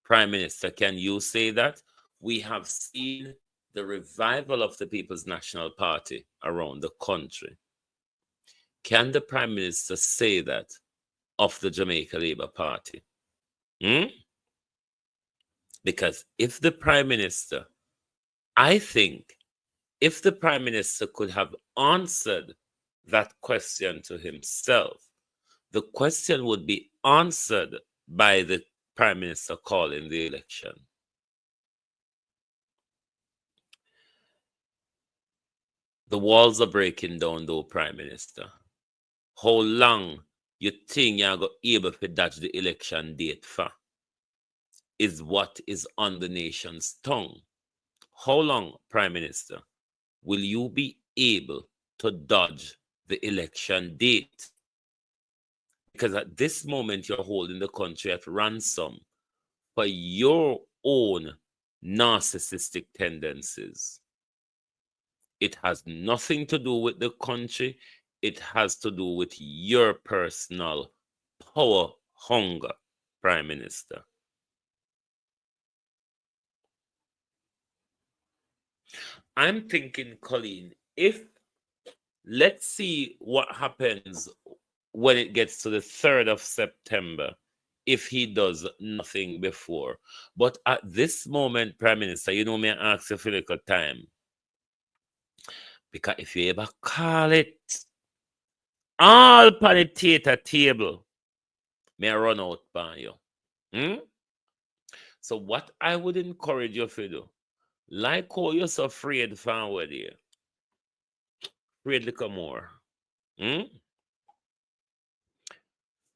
Prime Minister, can you say that? We have seen the revival of the People's National Party around the country. Can the Prime Minister say that of the Jamaica Labour Party? Because if the Prime Minister, I think, if the Prime Minister could have answered that question to himself, the question would be answered by the Prime Minister calling the election. The walls are breaking down, though, Prime Minister. How long you think you're going to be able to dodge the election date for? Is what is on the nation's tongue. How long, Prime Minister, will you be able to dodge the election date? Because at this moment, you're holding the country at ransom for your own narcissistic tendencies. It has nothing to do with the country. It has to do with your personal power hunger, Prime Minister. I'm thinking, Colleen, let's see what happens when it gets to the 3rd of September, if he does nothing before. But at this moment, Prime Minister, you know me, I ask you for a little time. Because if you ever call it all upon the theater table, may I run out by you. So what I would encourage you to do, like how you're so afraid forward here, afraid little more.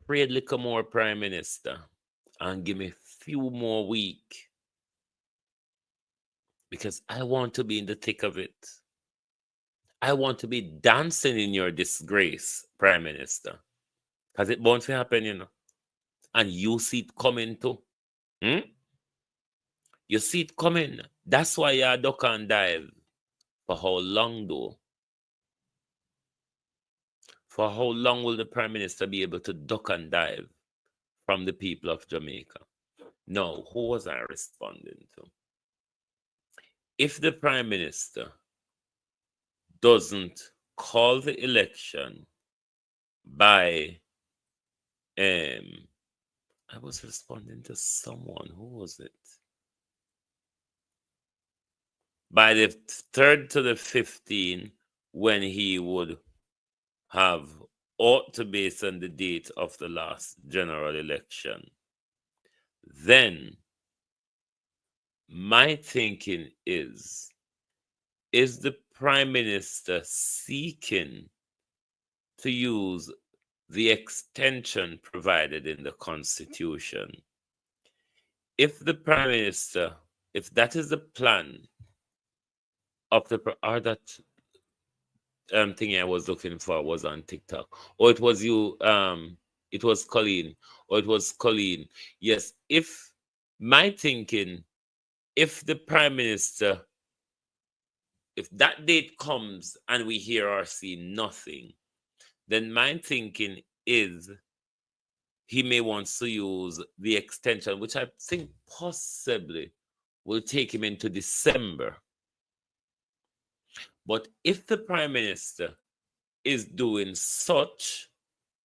Afraid little more, Prime Minister, and give me a few more weeks. Because I want to be in the thick of it. I want to be dancing in your disgrace, Prime Minister. Because it won't happen, you know. And you see it coming too. You see it coming. That's why you duck and dive. For how long, though? For how long will the Prime Minister be able to duck and dive from the people of Jamaica? No, who was I responding to? If the Prime Minister doesn't call the election by I was responding to someone. Who was it? By the 3rd to the 15th, when he would have ought to base on the date of the last general election, then my thinking is the Prime Minister seeking to use the extension provided in the Constitution? If the Prime Minister, if that is the plan of the, or that thing I was looking for was on TikTok, or it was you, it was Colleen, or it was Colleen. Yes, if my thinking, if the Prime Minister, if that date comes and we hear or see nothing, then my thinking is he may want to use the extension, which I think possibly will take him into December. But if the Prime Minister is doing such,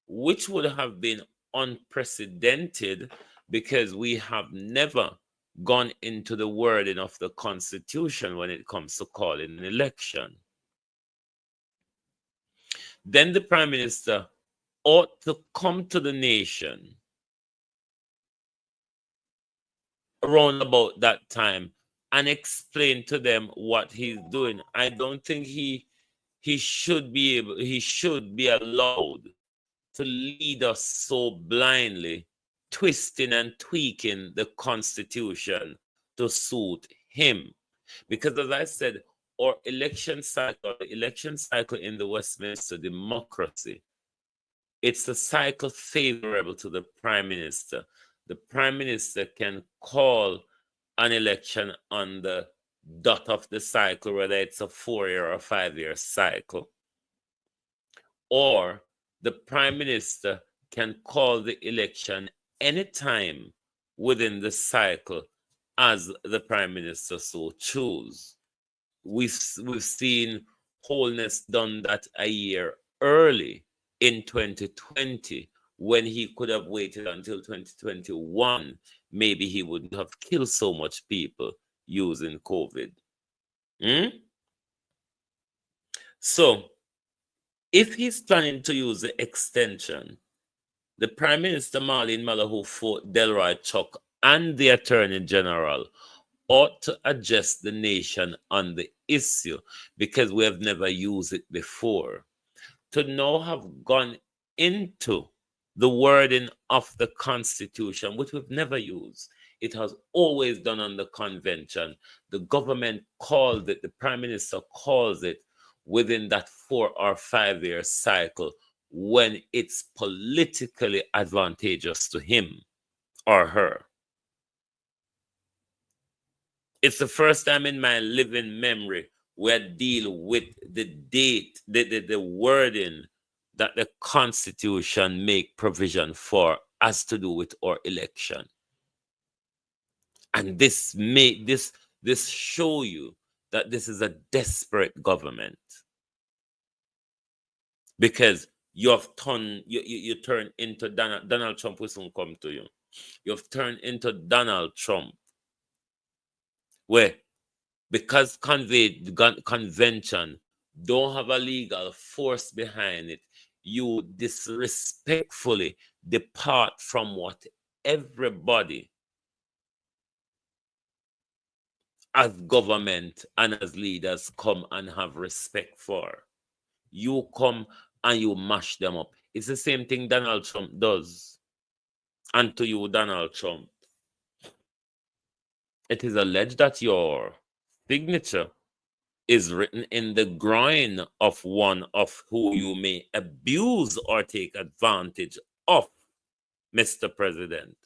which would have been unprecedented, because we have never gone into the wording of the Constitution when it comes to calling an election, then the Prime Minister ought to come to the nation around about that time and explain to them what he's doing. I don't think he should be allowed to lead us so blindly, twisting and tweaking the Constitution to suit him. Because as I said, our election cycle in the Westminster democracy, it's a cycle favorable to the Prime Minister. The Prime Minister can call an election on the dot of the cycle, whether it's a 4-year or 5-year cycle. Or the Prime Minister can call the election anytime within the cycle as the Prime Minister so choose. we've seen Wholeness done that a year early in 2020, when he could have waited until 2021. Maybe he wouldn't have killed so much people using COVID. So if he's planning to use the extension, the Prime Minister Marlene Malahoo, Fort Delroy Chuck, and the Attorney General ought to address the nation on the issue, because we have never used it before. To now have gone into the wording of the Constitution, which we've never used. It has always done on the convention. The government calls it, the Prime Minister calls it within that 4 or 5 year cycle when it's politically advantageous to him or her. It's the first time in my living memory where I deal with the date, the wording that the Constitution make provision for as to do with our election. And this show you that this is a desperate government, because you have turned you turn into Donald Trump will soon come to you. You have turned into Donald Trump, where because convention don't have a legal force behind it, you disrespectfully depart from what everybody as government and as leaders come and have respect for. You come and you mash them up. It's the same thing Donald Trump does. And to you, Donald Trump, it is alleged that your signature is written in the groin of one of who you may abuse or take advantage of, Mr. President.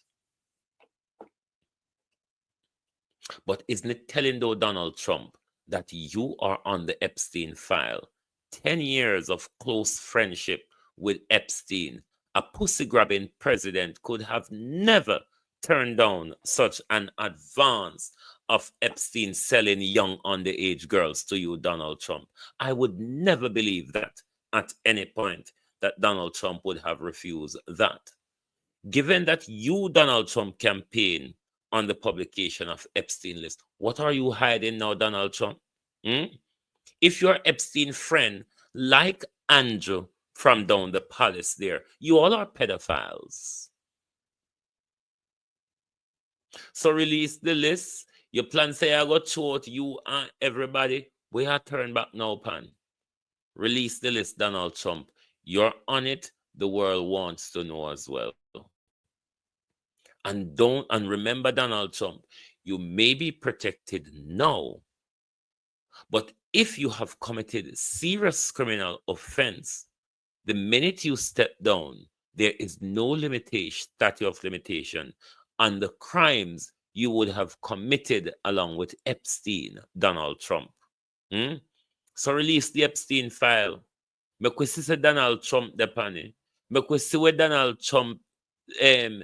But isn't it telling, though, Donald Trump, that you are on the Epstein file? 10 years of close friendship with Epstein. A pussy-grabbing president could have never turned down such an advance of Epstein selling young underage girls to you, Donald Trump. I would never believe that at any point that Donald Trump would have refused that. Given that you, Donald Trump, campaign on the publication of Epstein list, what are you hiding now, Donald Trump? If you're Epstein friend, like Andrew from down the palace there, you all are pedophiles. So release the list. Your plan say I got short you and everybody. We are turned back now, pan. Release the list, Donald Trump. You're on it. The world wants to know as well. And remember, Donald Trump, you may be protected now, but if you have committed serious criminal offense, the minute you step down, there is no statute of limitation on the crimes you would have committed along with Epstein, Donald Trump. So release the Epstein file. Make we see Donald Trump the panny. Make we see where Donald Trump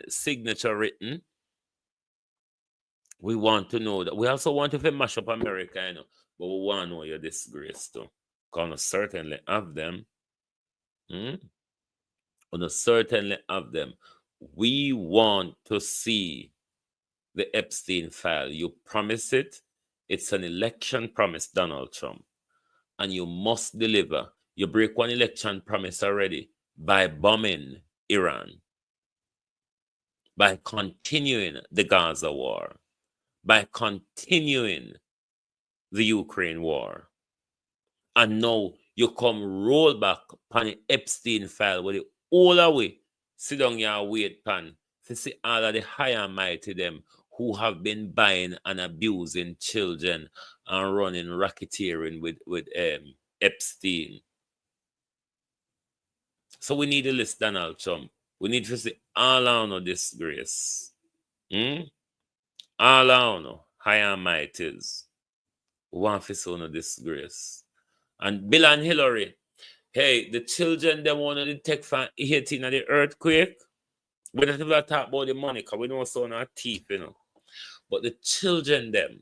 signature written. We want to know that. We also want to mash up America, you know, but we want to know your disgrace too. Gonna certainly have them. Gonna certainly have them. We want to see the Epstein file. You promise it. It's an election promise, Donald Trump, and you must deliver. You break one election promise already by bombing Iran, by continuing the Gaza war, by continuing the Ukraine war. And now you come roll back on the Epstein file with it all away. Sit down here, wait, pan, to see all of the high and mighty them who have been buying and abusing children and running racketeering with Epstein. So we need a list, Donald Trump. We need to see all on a disgrace. All on high and mighties. We want to see no disgrace. And Bill and Hillary, hey, the children, they want to detect from Haiti in the earthquake. We don't even talk about the money because we don't so our teeth, you know. But the children, them,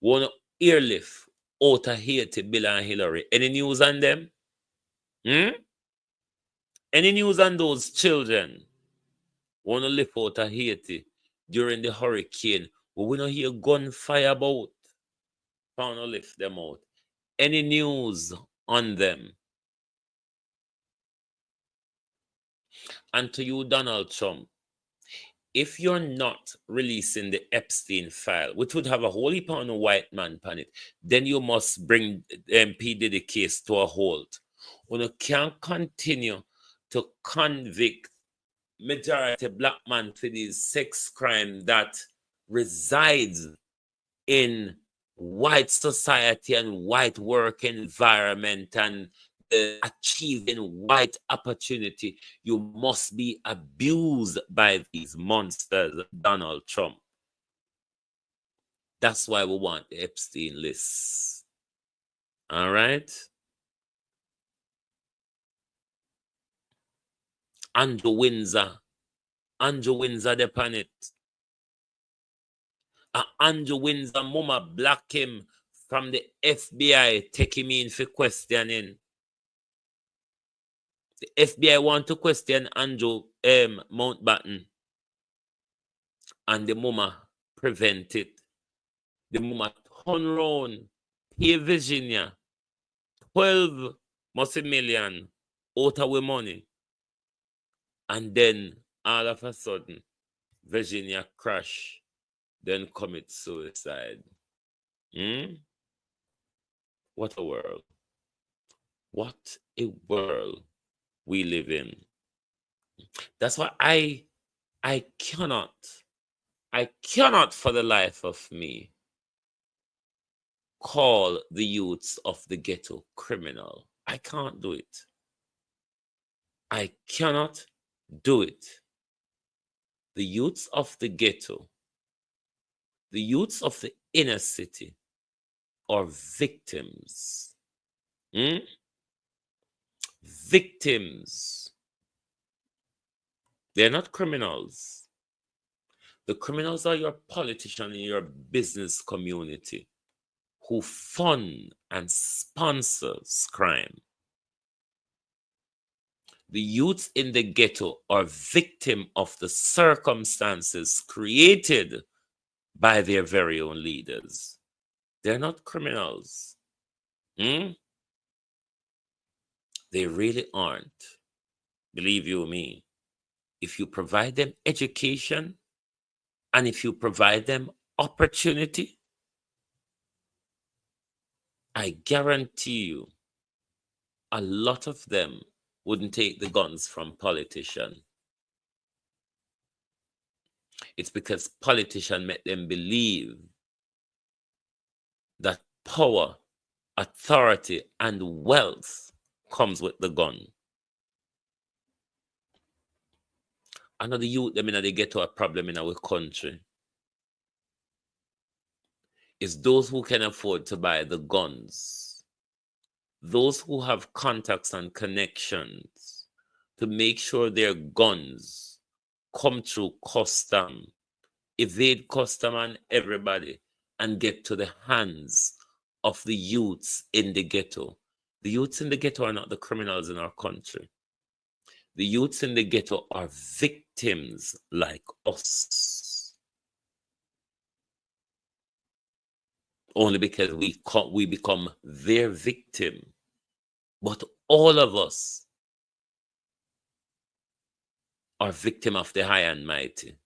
want to airlift out of Haiti, Bill and Hillary. Any news on them? Any news on those children? Want to live out of Haiti during the hurricane? But we don't hear gunfire about. Want to lift them out. Any news on them? And to you, Donald Trump, if you're not releasing the Epstein file, which would have a whole heap on a white man on it, then you must bring P. Diddy case to a halt. You can't continue to convict majority black man for these sex crime that resides in white society and white work environment and achieving white opportunity. You must be abused by these monsters, Donald Trump. That's why we want the Epstein list. All right? Andrew Windsor, depend it. Andrew Windsor mama block him from the FBI, take him in for questioning. The FBI want to question Andrew Mountbatten, and the mama prevent it. The mama turn around, pay Virginia 12 million out of our money. And then all of a sudden, Virginia crash, then commit suicide. What a world. What a world we live in. That's why I cannot for the life of me call the youths of the ghetto criminal. I can't do it. I cannot do it. The youths of the ghetto, the youths of the inner city are victims. Victims. They're not criminals. The criminals are your politician in your business community who fund and sponsors crime. The youths in the ghetto are victim of the circumstances created by their very own leaders. They're not criminals. They really aren't. Believe you me. If you provide them education and if you provide them opportunity, I guarantee you a lot of them wouldn't take the guns from politicians. It's because politicians make them believe that power, authority, and wealth comes with the gun. I know the youth, they get to a problem in our country. It's those who can afford to buy the guns. Those who have contacts and connections to make sure their guns come through custom, evade custom and everybody, and get to the hands of the youths in the ghetto. The youths in the ghetto are not the criminals in our country. The youths in the ghetto are victims like us. Only because we become their victim. But all of us are victim of the high and mighty.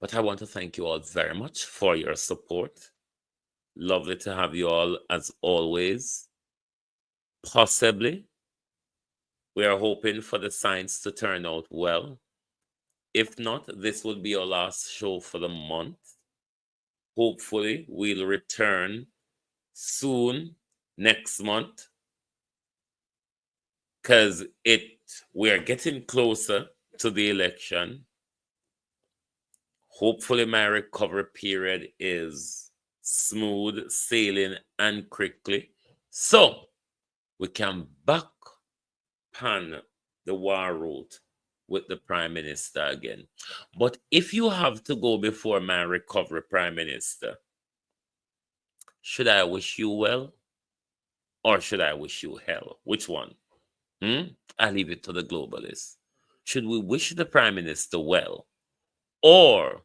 But I want to thank you all very much for your support. Lovely to have you all as always. Possibly, we are hoping for the signs to turn out well. If not, this will be our last show for the month. Hopefully, we'll return soon next month because we're getting closer to the election. Hopefully, my recovery period is smooth sailing and quickly, so we can back pan the war route with the Prime Minister again. But if you have to go before my recovery Prime Minister, Should I wish you well or should I wish you hell? Which one? I leave it to the globalists. Should we wish the Prime Minister well or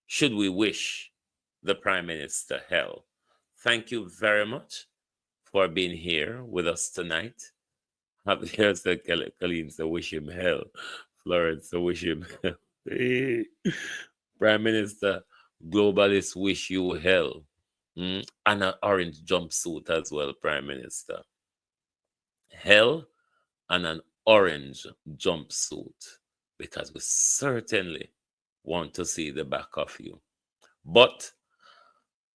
should we wish the Prime Minister hell? Thank you very much for being here with us tonight. Here's the Colleen, so wish him hell. Florence, so wish him hell. Prime Minister, globalists wish you hell. And an orange jumpsuit as well, Prime Minister. Hell and an orange jumpsuit, because we certainly want to see the back of you. But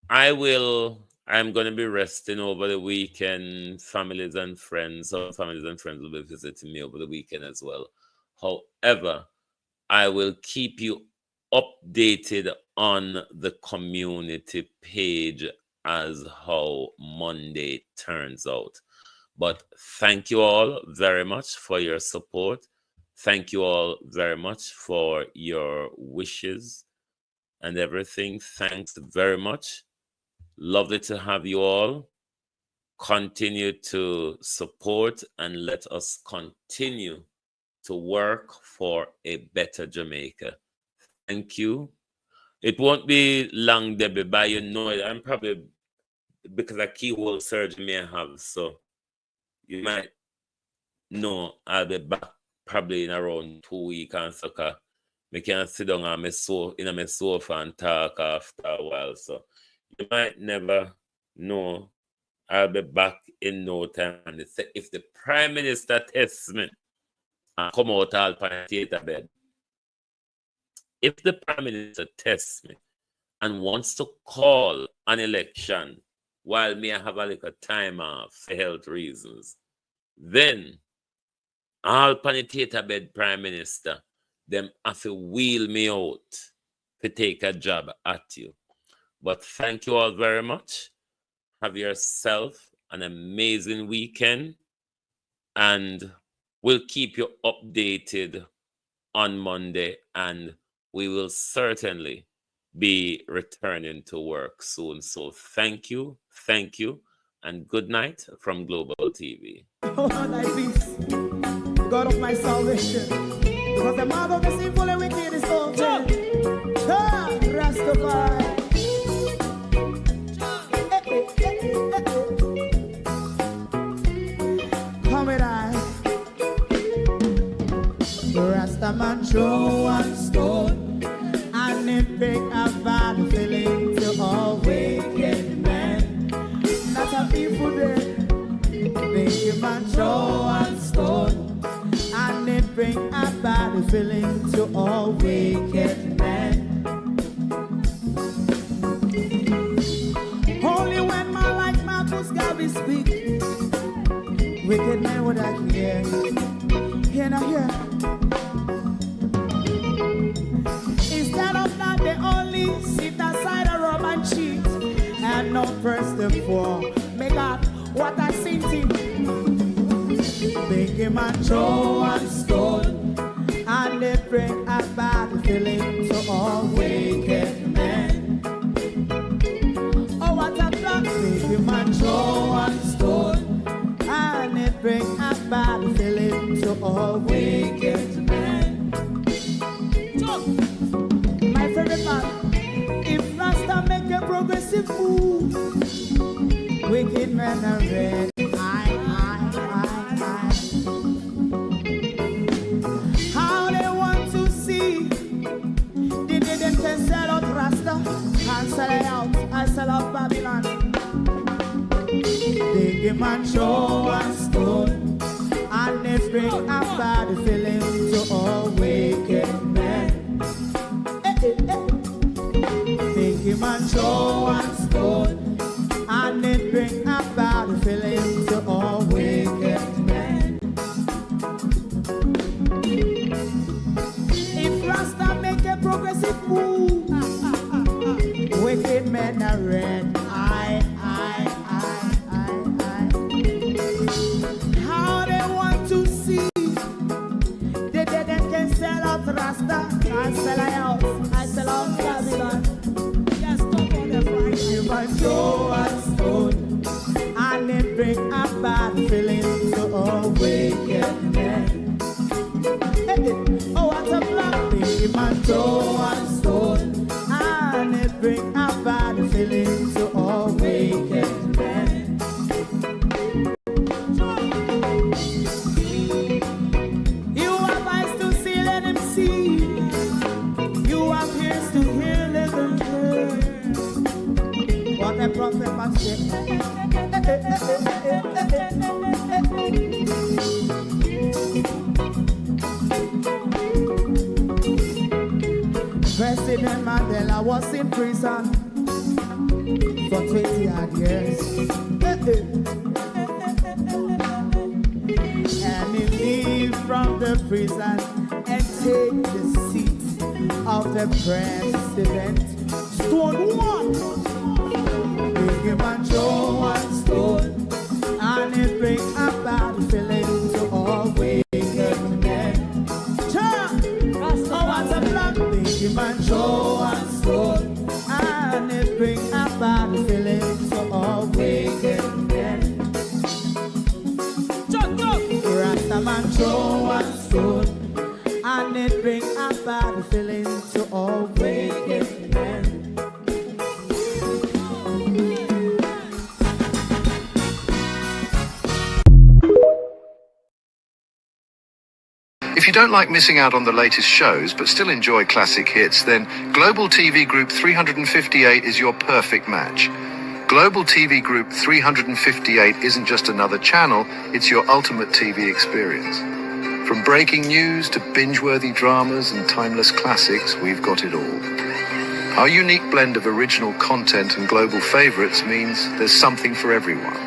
I'm going to be resting over the weekend. Families and friends will be visiting me over the weekend as well. However, I will keep you updated on the community page as how Monday turns out. But thank you all very much for your support. Thank you all very much for your wishes and everything. Thanks very much. Lovely to have you all. Continue to support and let us continue to work for a better Jamaica. Thank you. It won't be long, Debbie, but you know it. I'm probably, because a keyhole surgery may have, so you might know I'll be back probably in around 2 weeks and so I can sit down on my sofa and talk after a while. So you might never know I'll be back in no time. And if the Prime Minister tests me and come out all on a theatre bed, if the Prime Minister tests me and wants to call an election while me I have a little time off for health reasons, then all on a theatre bed Prime Minister, them have to wheel me out to take a job at you. But thank you all very much. Have yourself an amazing weekend, and we'll keep you updated on Monday, and we will certainly be returning to work soon. So thank you, and good night from Global TV. Oh, thy peace, God of my salvation, because the mouth of the sinful and wicked is open. Rastafari. Come with I. Rastaman throw one stone, and it pick a bad feeling to all wicked men. That's a people there. Make a man throw one stone, and it bring a bad feeling to all wicked men. Only when man like Marcus Garvey speak, wicked men would I hear. Hear now hear. Instead of that, they only sit aside and rub and cheat, and not first and four. Make up what I seen to. Make him a throw one stone, and they bring a bad feeling to all wicked men. Oh, what a plan! Make him a throw one stone, and they bring a bad feeling to all wicked men. My favorite man, if Rasta make a progressive move, wicked men are red. How they want to see the day them can sell out Rasta and sell it out and sell out Babylon. They give man show and stone, and they bring a bad feeling to all wicked men. They give man show and stone, and they bring a bad feeling to all wicked men. If Rasta make a progressive move, wicked men are red. How they want to see the dead and can sell out Rasta and sell out, I sell out Babylon. Just stop on the Friday. You might go from them and say, President Mandela was in prison for 20 odd years. And he leave from the prison and take the seat of the president. Stone one. Big him and Joe one stone. And it bring a bad feeling to all wicked men. Him and Joe and stone, and it bring a bad feeling to all wicked men. Rastaman Joe and stone, and it bring a bad feeling to all wicked men. If you don't like missing out on the latest shows but still enjoy classic hits, then Global TV Group 358 is your perfect match. Global TV Group 358 isn't just another channel, it's your ultimate TV experience. From breaking news to binge-worthy dramas and timeless classics, we've got it all. Our unique blend of original content and global favorites means there's something for everyone.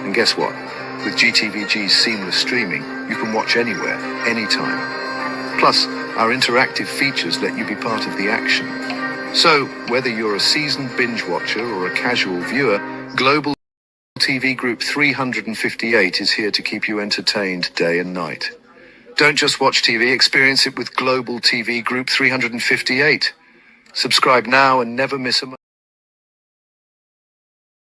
And guess what? With GTVG's seamless streaming, you can watch anywhere, anytime. Plus, our interactive features let you be part of the action. So, whether you're a seasoned binge watcher or a casual viewer, Global TV Group 358 is here to keep you entertained day and night. Don't just watch TV, experience it with Global TV Group 358. Subscribe now and never miss a moment.